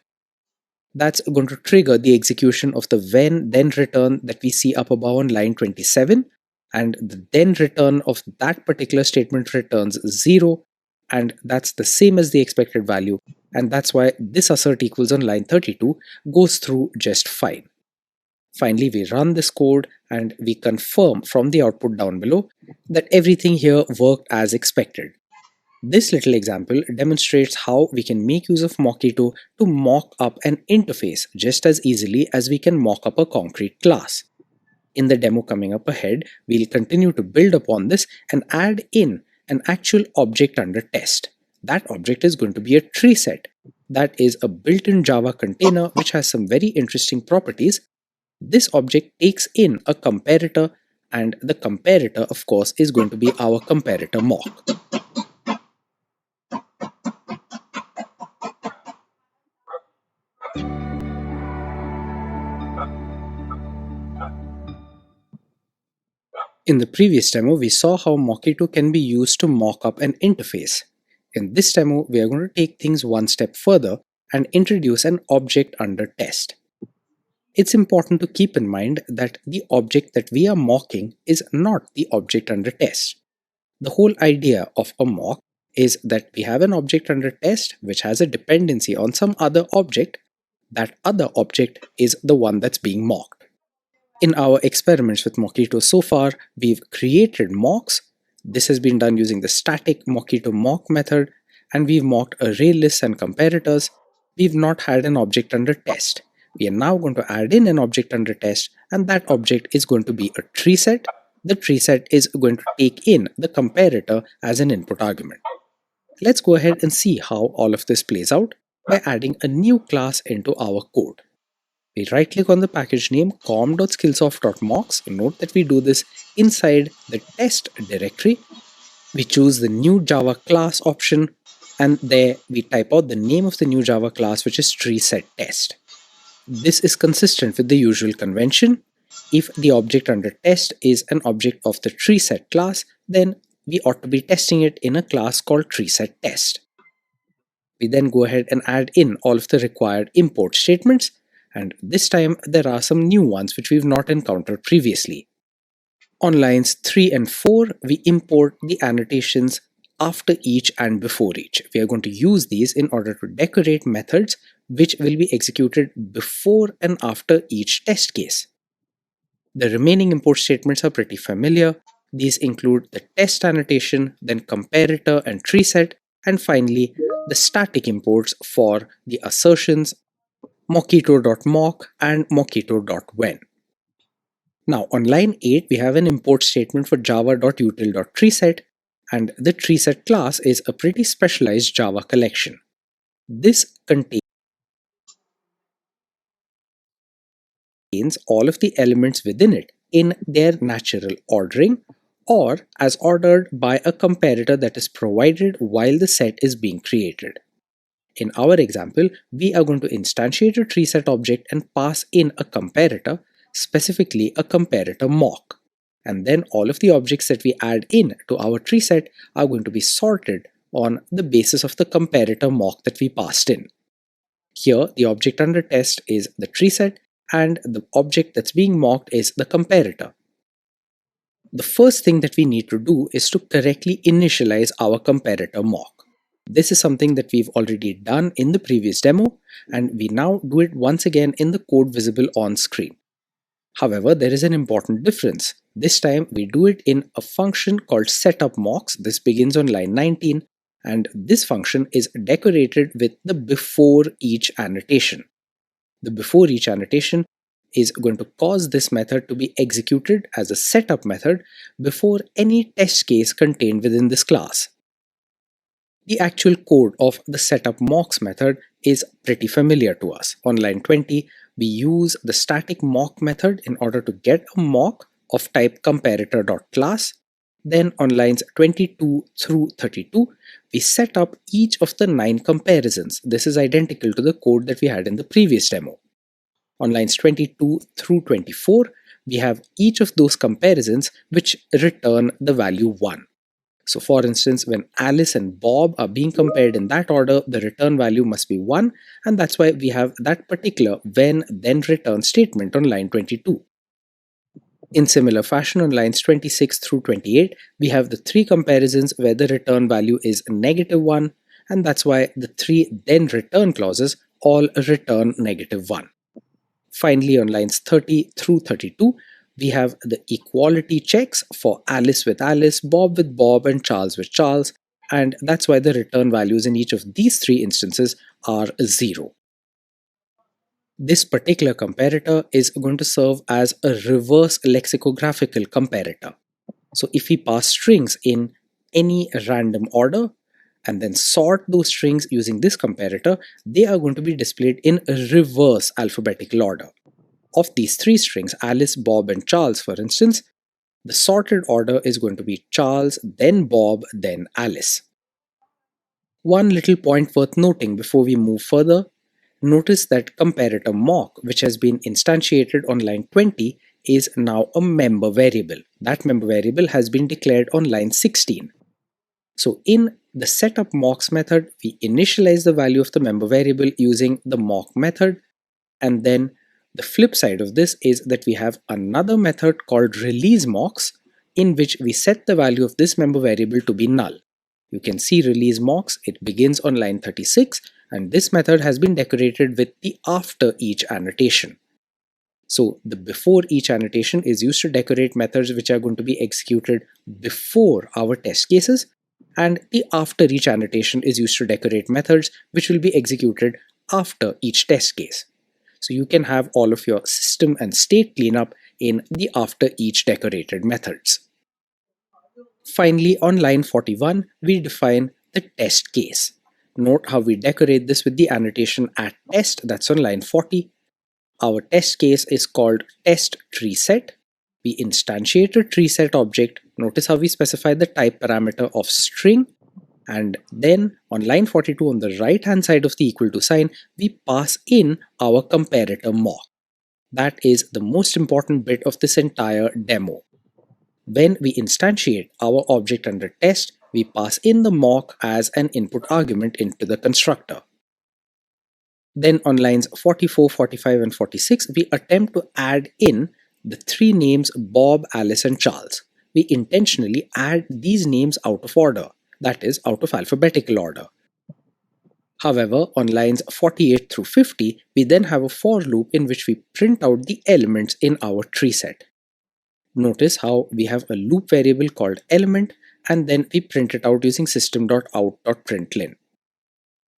that's going to trigger the execution of the when then return that we see up above on line 27, and the then return of that particular statement returns 0, and that's the same as the expected value, and that's why this assert equals on line 32 goes through just fine. Finally, we run this code and we confirm from the output down below that everything here worked as expected. This little example demonstrates how we can make use of Mockito to mock up an interface just as easily as we can mock up a concrete class. In the demo coming up ahead, we'll continue to build upon this and add in an actual object under test. That object is going to be a tree set. That is a built-in Java container which has some very interesting properties. This object takes in a comparator, and the comparator, of course, is going to be our comparator mock. In the previous demo, we saw how Mockito can be used to mock up an interface. In this demo, we are going to take things one step further and introduce an object under test. It's important to keep in mind that the object that we are mocking is not the object under test. The whole idea of a mock is that we have an object under test which has a dependency on some other object. That other object is the one that's being mocked. In our experiments with Mockito so far, we've created mocks. This has been done using the static Mockito mock method, and we've mocked array lists and comparators. We've not had an object under test. We are now going to add in an object under test, and that object is going to be a tree set. The tree set is going to take in the comparator as an input argument. Let's go ahead and see how all of this plays out by adding a new class into our code. We right-click on the package name com.skillsoft.mocks. Note that we do this inside the test directory. We choose the new Java class option, and there we type out the name of the new Java class, which is treeSetTest. This is consistent with the usual convention. If the object under test is an object of the treeSet class, then we ought to be testing it in a class called treeSetTest. We then go ahead and add in all of the required import statements, and this time there are some new ones which we've not encountered previously. On lines 3 and 4, we import the annotations after each and before each. We are going to use these in order to decorate methods which will be executed before and after each test case. The remaining import statements are pretty familiar. These include the test annotation, then comparator and tree set, and finally the static imports for the assertions mockito.mock and mockito.when. Now on line 8 we have an import statement for java.util.treeset, and the treeset class is a pretty specialized Java collection. This contains all of the elements within it in their natural ordering or as ordered by a comparator that is provided while the set is being created. In our example, we are going to instantiate a treeset object and pass in a comparator, specifically a comparator mock. And then all of the objects that we add in to our treeset are going to be sorted on the basis of the comparator mock that we passed in. Here, the object under test is the treeset, and the object that's being mocked is the comparator. The first thing that we need to do is to correctly initialize our comparator mock. This is something that we've already done in the previous demo, and we now do it once again in the code visible on screen. However, there is an important difference. This time we do it in a function called setupMocks. This begins on line 19, and this function is decorated with the before each annotation. The before each annotation is going to cause this method to be executed as a setup method before any test case contained within this class. The actual code of the setupMocks method is pretty familiar to us. On line 20, we use the static mock method in order to get a mock of type comparator.class. Then on lines 22 through 32, we set up each of the 9 comparisons. This is identical to the code that we had in the previous demo. On lines 22 through 24, we have each of those comparisons which return the value 1. So for instance, when Alice and Bob are being compared in that order, the return value must be 1, and that's why we have that particular when then return statement on line 22. In similar fashion, on lines 26 through 28, we have the 3 comparisons where the return value is -1, and that's why the 3 then return clauses all return -1. Finally, on lines 30 through 32, we have the equality checks for Alice with Alice, Bob with Bob, and Charles with Charles, and that's why the return values in each of these 3 instances are 0. This particular comparator is going to serve as a reverse lexicographical comparator. So if we pass strings in any random order and then sort those strings using this comparator, they are going to be displayed in a reverse alphabetical order. Of these 3 strings, Alice, Bob, and Charles, for instance, the sorted order is going to be Charles, then Bob, then Alice. One little point worth noting before we move further. Notice that comparator mock, which has been instantiated on line 20, is now a member variable. That member variable has been declared on line 16. So in the setupMocks method, we initialize the value of the member variable using the mock method, and then the flip side of this is that we have another method called releaseMocks, in which we set the value of this member variable to be null. You can see releaseMocks, it begins on line 36, and this method has been decorated with the after each annotation. So the before each annotation is used to decorate methods which are going to be executed before our test cases, and the after each annotation is used to decorate methods which will be executed after each test case. So you can have all of your system and state cleanup in the after each decorated methods. Finally, on line 41, we define the test case. Note how we decorate this with the annotation at test, that's on line 40. Our test case is called test treeset. We instantiate a treeset object. Notice how we specify the type parameter of string. And then on line 42 on the right hand side of the equal to sign, we pass in our comparator mock. That is the most important bit of this entire demo. When we instantiate our object under test, we pass in the mock as an input argument into the constructor. Then on lines 44, 45, and 46, we attempt to add in the 3 names Bob, Alice, and Charles. We intentionally add these names out of order, that is, out of alphabetical order. However, on lines 48 through 50, we then have a for loop in which we print out the elements in our tree set. Notice how we have a loop variable called element and then we print it out using system.out.println.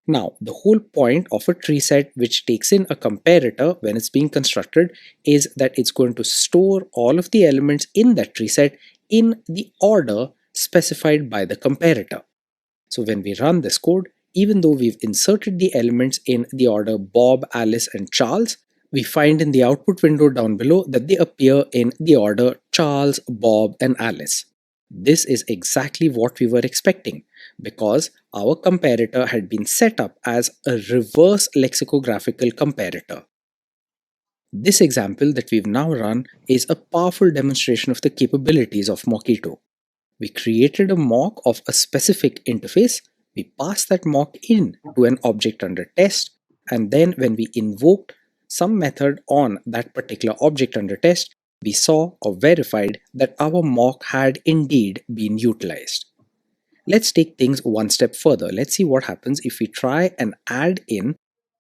Now, the whole point of a tree set which takes in a comparator when it's being constructed is that it's going to store all of the elements in that tree set in the order specified by the comparator. So when we run this code, even though we've inserted the elements in the order Bob, Alice, and Charles, we find in the output window down below that they appear in the order Charles, Bob, and Alice. This is exactly what we were expecting because our comparator had been set up as a reverse lexicographical comparator. This example that we've now run is a powerful demonstration of the capabilities of Mockito. We created a mock of a specific interface, we passed that mock in to an object under test, and then when we invoked some method on that particular object under test, we saw or verified that our mock had indeed been utilized. Let's take things one step further. Let's see what happens if we try and add in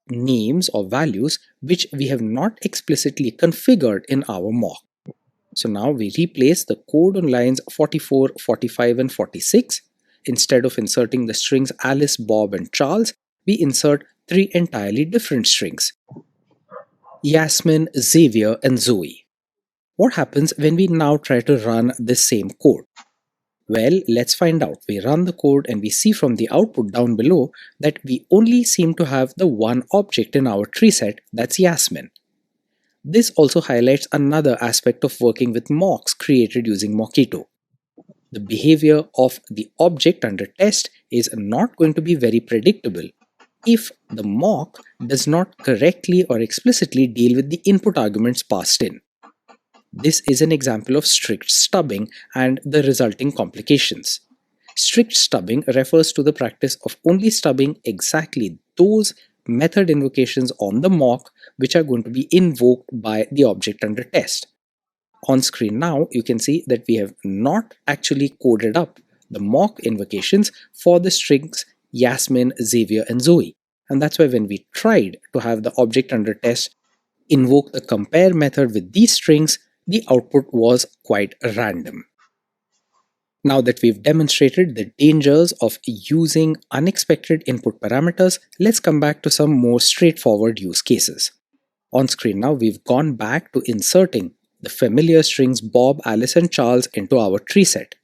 names or values which we have not explicitly configured in our mock. So now we replace the code on lines 44, 45, and 46. Instead of inserting the strings Alice, Bob, and Charles, we insert three entirely different strings: Yasmin, Xavier, and Zoe. What happens when we now try to run this same code? Well, let's find out. We run the code and we see from the output down below that we only seem to have the one object in our tree set, that's Yasmin. This also highlights another aspect of working with mocks created using Mockito. The behavior of the object under test is not going to be very predictable if the mock does not correctly or explicitly deal with the input arguments passed in. This is an example of strict stubbing and the resulting complications. Strict stubbing refers to the practice of only stubbing exactly those method invocations on the mock which are going to be invoked by the object under test. On screen now, you can see that we have not actually coded up the mock invocations for the strings Yasmin, Xavier, and Zoe. And that's why when we tried to have the object under test invoke the compare method with these strings, the output was quite random. Now that we've demonstrated the dangers of using unexpected input parameters, let's come back to some more straightforward use cases. On screen now, we've gone back to inserting the familiar strings Bob, Alice, and Charles into our tree set.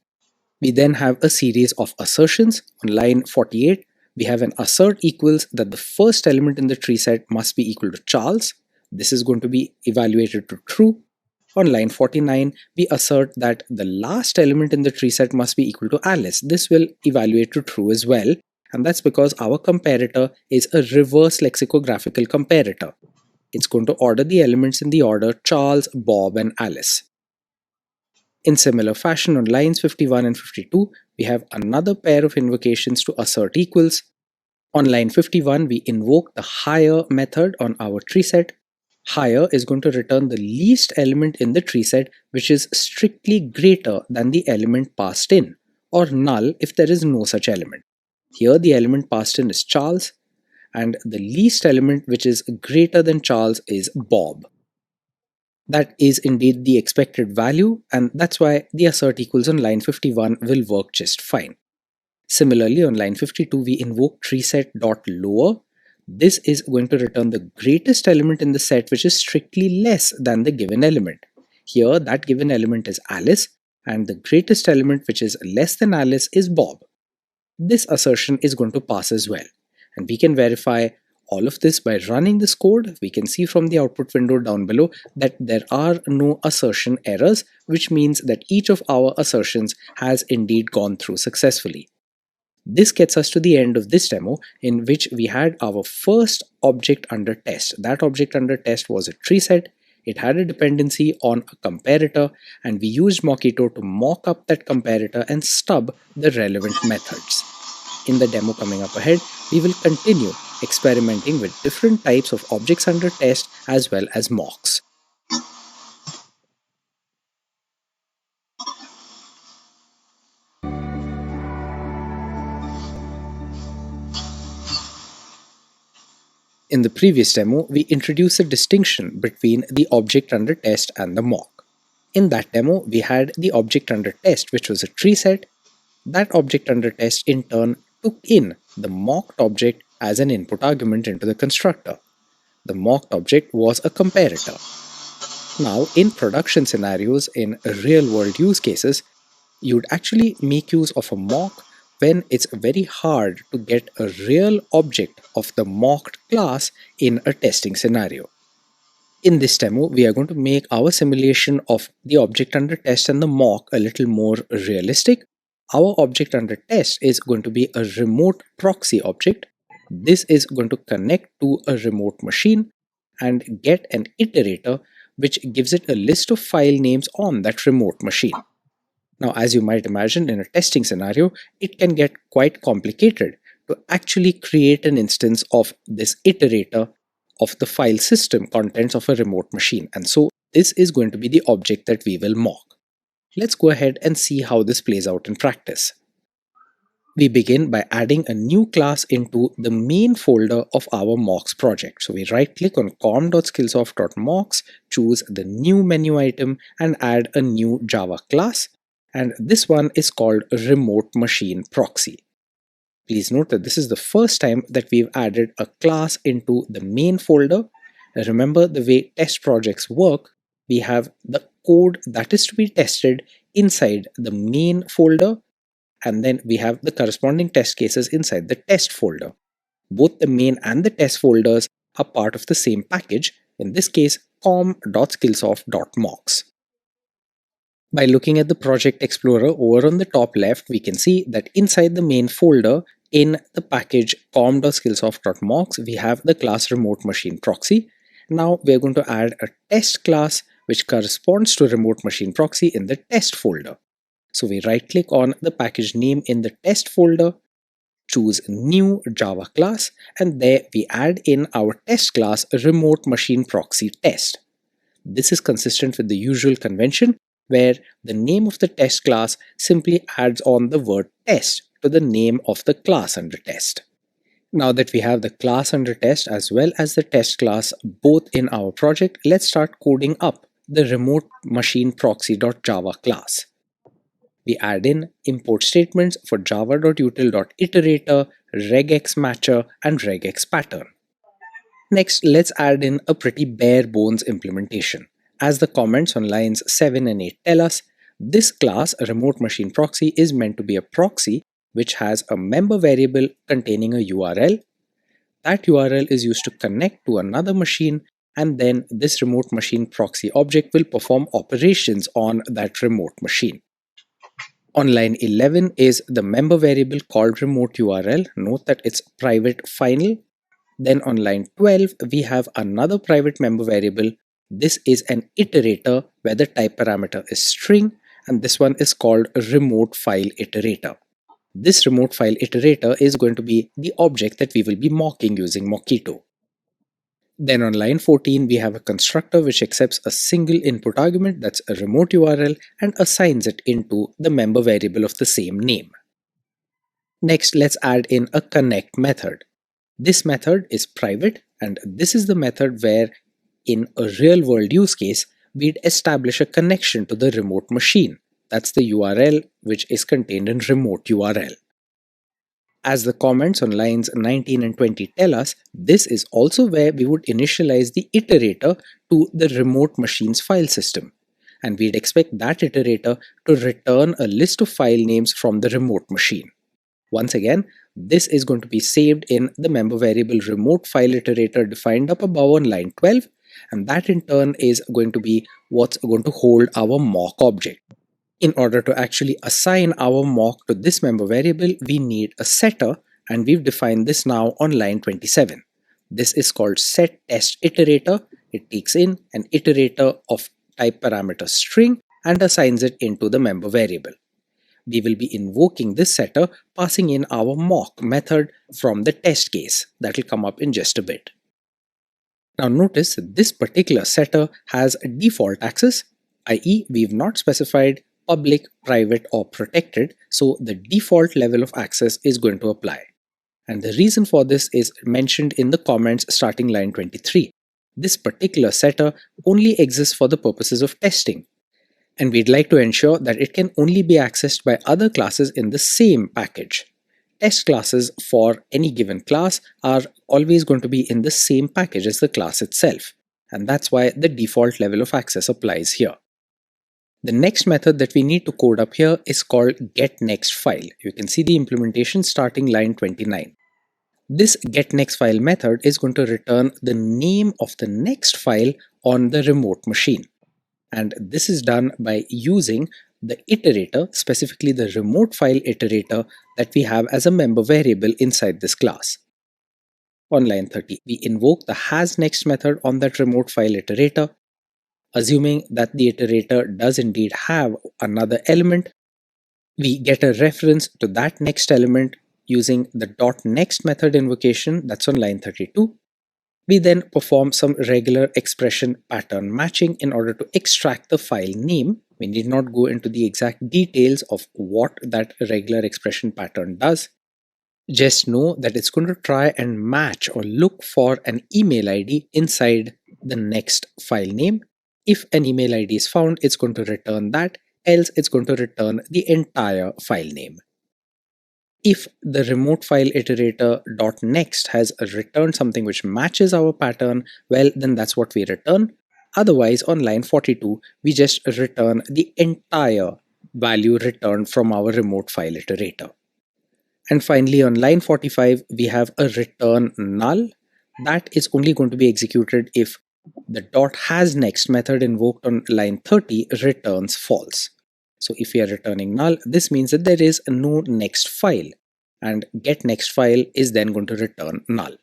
We then have a series of assertions. On line 48, we have an assert equals that the first element in the tree set must be equal to Charles. This is going to be evaluated to true. On line 49, we assert that the last element in the tree set must be equal to Alice. This will evaluate to true as well, and that's because our comparator is a reverse lexicographical comparator. It's going to order the elements in the order Charles, Bob, and Alice. In similar fashion, on lines 51 and 52, we have another pair of invocations to assert equals. On line 51, we invoke the higher method on our tree set. Higher is going to return the least element in the tree set which is strictly greater than the element passed in, or null if there is no such element. Here the element passed in is Charles, and the least element which is greater than Charles is Bob. That is indeed the expected value, and that's why the assert equals on line 51 will work just fine. Similarly, on line 52 we invoke treeset.lower. This is going to return the greatest element in the set which is strictly less than the given element. Here that given element is Alice, and the greatest element which is less than Alice is Bob. This assertion is going to pass as well, and we can verify all of this by running this code. We can see from the output window down below that there are no assertion errors, which means that each of our assertions has indeed gone through successfully. This gets us to the end of this demo, in which we had our first object under test. That object under test was a tree set. It had a dependency on a comparator, and we used Mockito to mock up that comparator and stub the relevant methods. In the demo coming up ahead, we will continue experimenting with different types of objects under test as well as mocks. In the previous demo, we introduced a distinction between the object under test and the mock. In that demo, we had the object under test, which was a tree set. That object under test in turn took in the mocked object as an input argument into the constructor. The mocked object was a comparator. Now, in production scenarios, in real world use cases, you would actually make use of a mock when it's very hard to get a real object of the mocked class in a testing scenario. In this demo, we are going to make our simulation of the object under test and the mock a little more realistic. Our object under test is going to be a remote proxy object. This is going to connect to a remote machine and get an iterator which gives it a list of file names on that remote machine. Now, as you might imagine, in a testing scenario, it can get quite complicated to actually create an instance of this iterator of the file system contents of a remote machine. And so this is going to be the object that we will mock. Let's go ahead and see how this plays out in practice. We begin by adding a new class into the main folder of our mocks project. So we right click on com.skillsoft.mocks, choose the new menu item and add a new Java class. And this one is called remote machine proxy. Please note that this is the first time that we've added a class into the main folder. Remember the way test projects work, we have the code that is to be tested inside the main folder, and then we have the corresponding test cases inside the test folder. Both the main and the test folders are part of the same package, in this case com.skillsoft.mocks. By looking at the project explorer over on the top left, we can see that inside the main folder in the package com.skillsoft.mocks, we have the class remote machine proxy. Now we're going to add a test class which corresponds to remote machine proxy in the test folder. So we right click on the package name in the test folder, choose new Java class, and there we add in our test class remote machine proxy test. This is consistent with the usual convention where the name of the test class simply adds on the word test to the name of the class under test. Now that we have the class under test as well as the test class both in our project, let's start coding up the remote machine proxy.java class. We add in import statements for java.util.iterator, regexmatcher, and regexpattern. Next, let's add in a pretty bare bones implementation. As the comments on lines 7 and 8 tell us, this class remote machine proxy is meant to be a proxy which has a member variable containing a URL. That URL is used to connect to another machine, and then this remote machine proxy object will perform operations on that remote machine. On line 11 is the member variable called remote URL. Note that it's private final. Then on line 12, we have another private member variable. This is an iterator where the type parameter is string, and this one is called a remote file iterator. This remote file iterator is going to be the object that we will be mocking using Mockito. Then on line 14, we have a constructor which accepts a single input argument, that's a remote URL, and assigns it into the member variable of the same name. Next, let's add in a connect method. This method is private, and this is the method where in a real world use case, we'd establish a connection to the remote machine. That's the URL which is contained in remote URL. As the comments on lines 19 and 20 tell us, this is also where we would initialize the iterator to the remote machine's file system. And we'd expect that iterator to return a list of file names from the remote machine. Once again, this is going to be saved in the member variable remote file iterator defined up above on line 12, and that in turn is going to be what's going to hold our mock object. In order to actually assign our mock to this member variable, we need a setter, and we've defined this now on line 27. This is called setTestIterator. It takes in an iterator of type parameter string and assigns it into the member variable. We will be invoking this setter, passing in our mock method from the test case. That will come up in just a bit. Now notice this particular setter has a default access, i.e. we've not specified public, private, or protected, so the default level of access is going to apply. And the reason for this is mentioned in the comments starting line 23. This particular setter only exists for the purposes of testing. And we'd like to ensure that it can only be accessed by other classes in the same package. Test classes for any given class are always going to be in the same package as the class itself, and that's why the default level of access applies here. The next method that we need to code up here is called getNextFile. You can see the implementation starting line 29. This getNextFile method is going to return the name of the next file on the remote machine. And this is done by using the iterator, specifically the remote file iterator that we have as a member variable inside this class. On line 30, we invoke the hasNext method on that remote file iterator. Assuming that the iterator does indeed have another element, we get a reference to that next element using the .next method invocation that's on line 32. We then perform some regular expression pattern matching in order to extract the file name. We need not go into the exact details of what that regular expression pattern does. Just know that it's going to try and match or look for an email ID inside the next file name. If an email ID is found, it's going to return that, else it's going to return the entire file name. If the remote file iterator .next has returned something which matches our pattern, well, then that's what we return. Otherwise, on line 42, we just return the entire value returned from our remote file iterator. And finally, on line 45, we have a return null. That is only going to be executed if the .hasNext method invoked on line 30 returns false. So if we are returning null, this means that there is no next file, and getNextFile is then going to return null.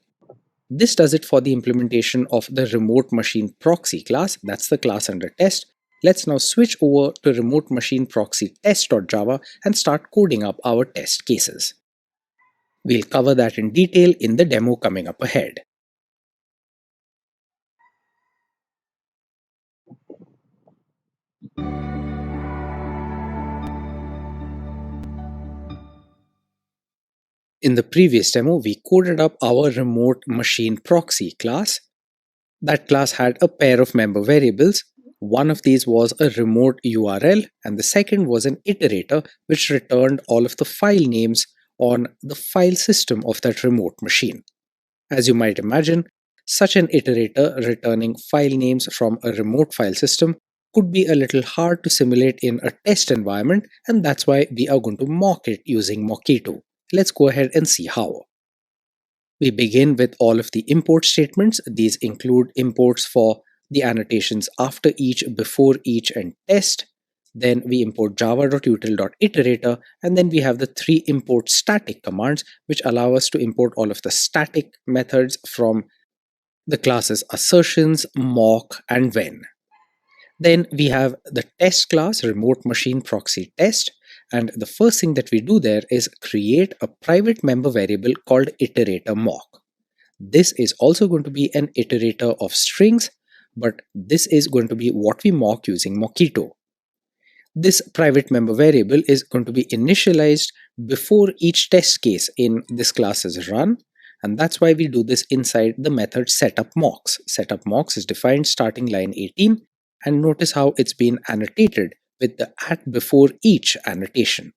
This does it for the implementation of the remote machine proxy class. That's the class under test. Let's now switch over to remote machine proxy test.java and start coding up our test cases. We'll cover that in detail in the demo coming up ahead. In the previous demo, we coded up our remote machine proxy class. That class had a pair of member variables. One of these was a remote URL, and the second was an iterator which returned all of the file names on the file system of that remote machine. As you might imagine, such an iterator returning file names from a remote file system could be a little hard to simulate in a test environment, and that's why we are going to mock it using Mockito. Let's go ahead and see how. We begin with all of the import statements. These include imports for the annotations after each, before each, and test. Then we import java.util.iterator, and then we have the 3 import static commands which allow us to import all of the static methods from the classes assertions, mock, and when. Then we have the test class remote machine proxy test, and the first thing that we do there is create a private member variable called iterator mock. This is also going to be an iterator of strings, but this is going to be what we mock using Mockito. This private member variable is going to be initialized before each test case in this class is run, and that's why we do this inside the method setupMocks. SetupMocks is defined starting line 18, and notice how it's been annotated with the @before each annotation.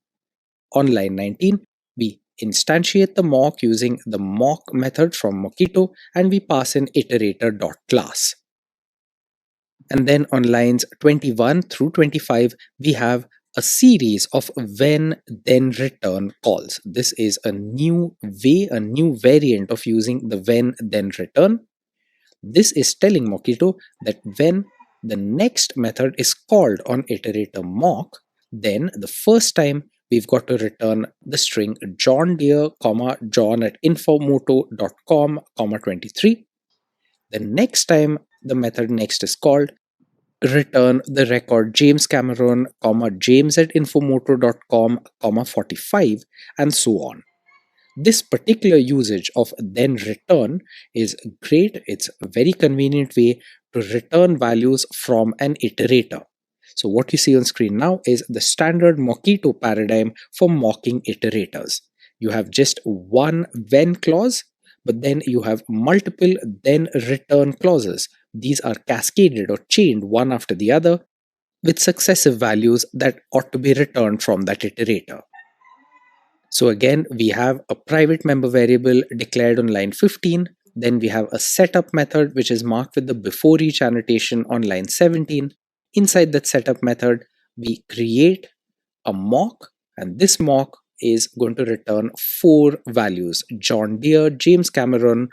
On line 19, we instantiate the mock using the mock method from Mockito, and we pass in iterator.class. And then on lines 21 through 25, we have a series of when then return calls. This is a new way, a new variant of using the when then return. This is telling Mockito that when the next method is called on iterator mock, then the first time we've got to return the string John Deere, John at infomoto.com, 23. The next time the method next is called, return the record James Cameron, James at infomoto.com, 45, and so on. This particular usage of then return is great. It's a very convenient way to return values from an iterator. So what you see on screen now is the standard Mockito paradigm for mocking iterators. You have just one when clause, but then you have multiple then return clauses. These are cascaded or chained one after the other. with successive values that ought to be returned from that iterator. So again, we have a private member variable declared on line 15. Then we have a setup method which is marked with the before each annotation on line 17. Inside that setup method, we create a mock, and this mock is going to return four values: John Deere, James Cameron,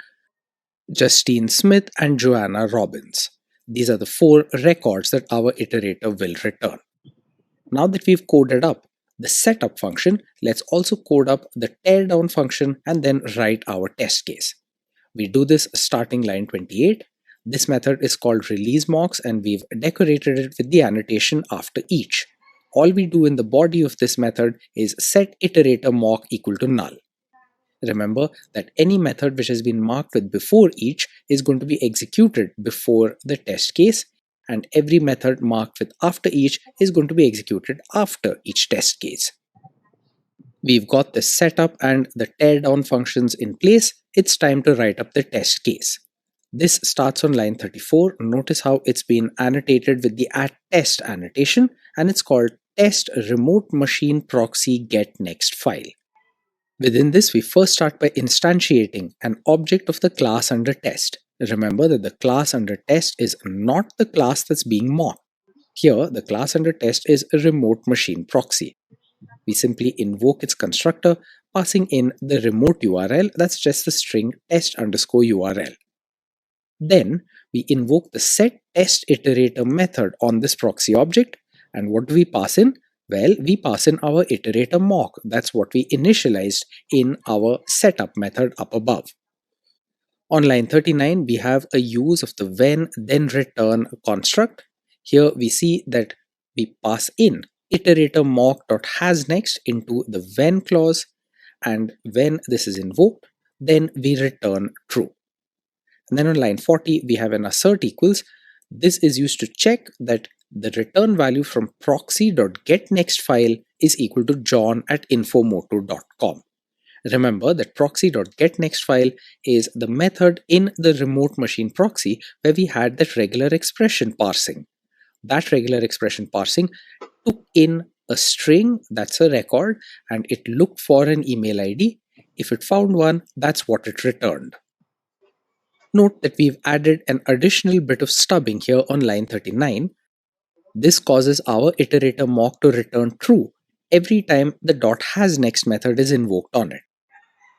Justine Smith, and Joanna Robbins. These are the four records that our iterator will return. Now that we've coded up the setup function, let's also code up the teardown function and then write our test case. We do this starting line 28. This method is called release mocks, and we've decorated it with the annotation after each. All we do in the body of this method is set iterator mock equal to null. Remember that any method which has been marked with before each is going to be executed before the test case, and every method marked with after each is going to be executed after each test case. We've got the setup and the teardown functions in place. It's time to write up the test case. This starts on line 34. Notice how it's been annotated with the @test annotation, and it's called test remote machine proxy get next file. Within this, we first start by instantiating an object of the class under test. Remember that the class under test is not the class that's being mocked. Here, the class under test is a remote machine proxy. We simply invoke its constructor, passing in the remote URL, that's just the string test underscore URL. Then, we invoke the set test iterator method on this proxy object, and what do we pass in? Well, we pass in our iterator mock. That's what we initialized in our setup method up above. On line 39, we have a use of the when then return construct. Here we see that we pass in iterator mock.hasNext into the when clause, and when this is invoked, then we return true. And then on line 40, we have an assert equals. This is used to check that the return value from proxy.getNextFile is equal to john@infomoto.com. Remember that proxy.getNextFile is the method in the remote machine proxy where we had that regular expression parsing. That regular expression parsing took in a string, that's a record, and it looked for an email ID. If it found one, that's what it returned. Note that we've added an additional bit of stubbing here on line 39. This causes our iterator mock to return true every time the .hasNext method is invoked on it.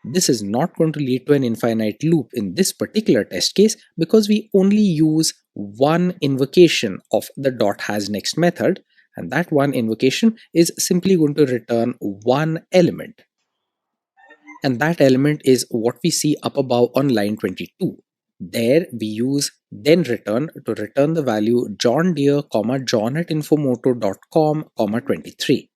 This is not going to lead to an infinite loop in this particular test case because we only use one invocation of the .hasNext method, and that one invocation is simply going to return one element. And that element is what we see up above on line 22. There we use then return to return the value John Deere, John@infomoto.com, 23.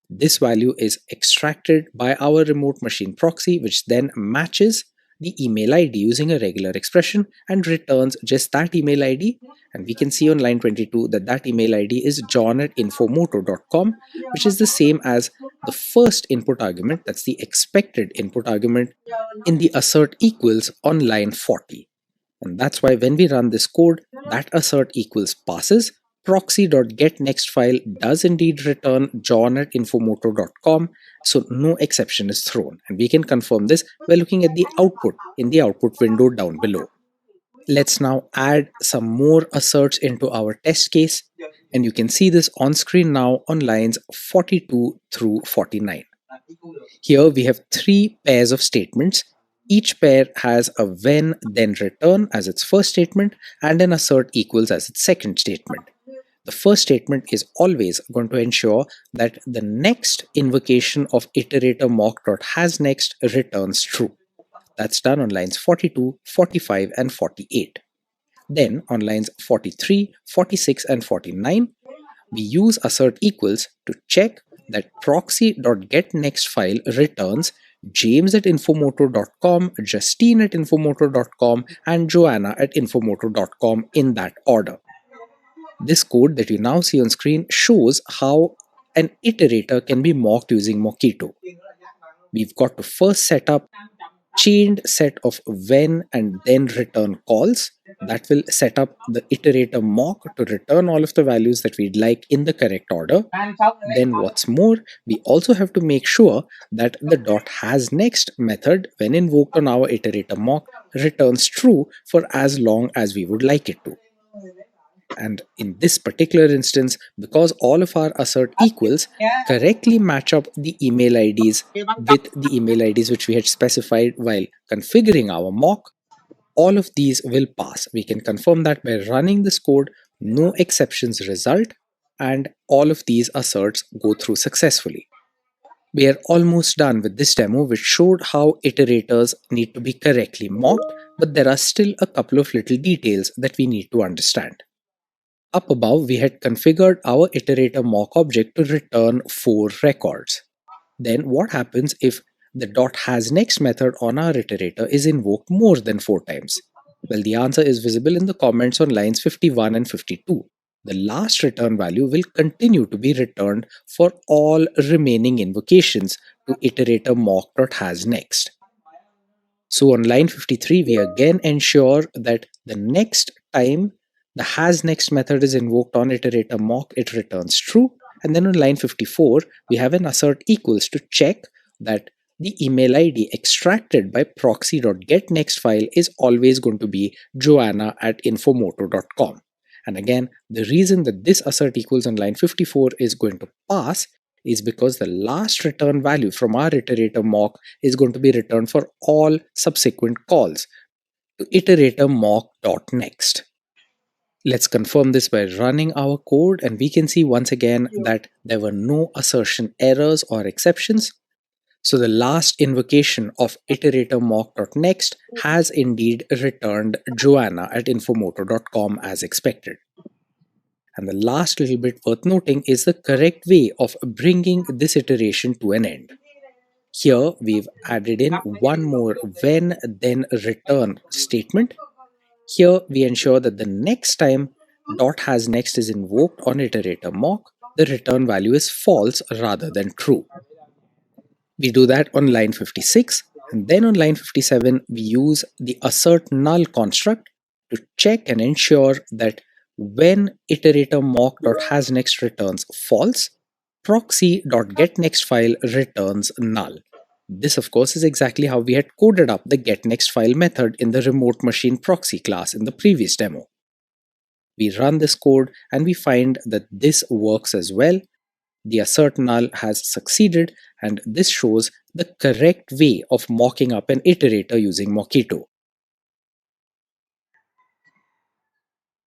This value is extracted by our remote machine proxy, which then matches the email ID using a regular expression and returns just that email ID. And we can see on line 22 that that email ID is john@infomoto.com, which is the same as the first input argument, that's the expected input argument in the assert equals on line 40. And that's why when we run this code, that assert equals passes. Proxy.getNextFile does indeed return john@infomoto.com, so no exception is thrown. And we can confirm this by looking at the output in the output window down below. Let's now add some more asserts into our test case, and you can see this on screen now on lines 42 through 49. Here we have three pairs of statements. Each pair has a when then return as its first statement and an assert equals as its second statement. The first statement is always going to ensure that the next invocation of iterator mock.hasNext returns true. That's done on lines 42, 45, and 48. Then on lines 43, 46, and 49, we use assert equals to check that proxy.getNextFile returns James@infomoto.com, Justine@infomoto.com, and Joanna@infomoto.com in that order. This code that you now see on screen shows how an iterator can be mocked using Mockito. We've got to first set up chained set of when and then return calls that will set up the iterator mock to return all of the values that we'd like in the correct order. Then what's more, we also have to make sure that the dot has next method when invoked on our iterator mock returns true for as long as we would like it to. And in this particular instance, because all of our assert equals correctly match up the email IDs with the email IDs which we had specified while configuring our mock, all of these will pass. We can confirm that by running this code, no exceptions result, and all of these asserts go through successfully. We are almost done with this demo, which showed how iterators need to be correctly mocked, but there are still a couple of little details that we need to understand. Up above, we had configured our iterator mock object to return 4 records. Then what happens if the .has next method on our iterator is invoked more than 4 times? Well, the answer is visible in the comments on lines 51 and 52. The last return value will continue to be returned for all remaining invocations to iterator mock.has next. So on line 53, we again ensure that the next time the has next method is invoked on iterator mock, it returns true. And then on line 54, we have an assert equals to check that the email ID extracted by proxy.getNext file is always going to be joanna@infomoto.com. And again, the reason that this assert equals on line 54 is going to pass is because the last return value from our iterator mock is going to be returned for all subsequent calls to iterator mock.next. Let's confirm this by running our code, and we can see once again that there were no assertion errors or exceptions. So the last invocation of iterator mock.next has indeed returned joanna@infomoto.com as expected. And the last little bit worth noting is the correct way of bringing this iteration to an end. Here we've added in one more when then return statement. Here we ensure that the next time .has next is invoked on iterator mock, the return value is false rather than true. We do that on line 56, and then on line 57 we use the assert null construct to check and ensure that when iterator mock.hasNext returns false, proxy.getNext file returns null. This, of course, is exactly how we had coded up the getNextFile method in the remote machine proxy class in the previous demo. We run this code and we find that this works as well. The assert null has succeeded, and this shows the correct way of mocking up an iterator using Mockito.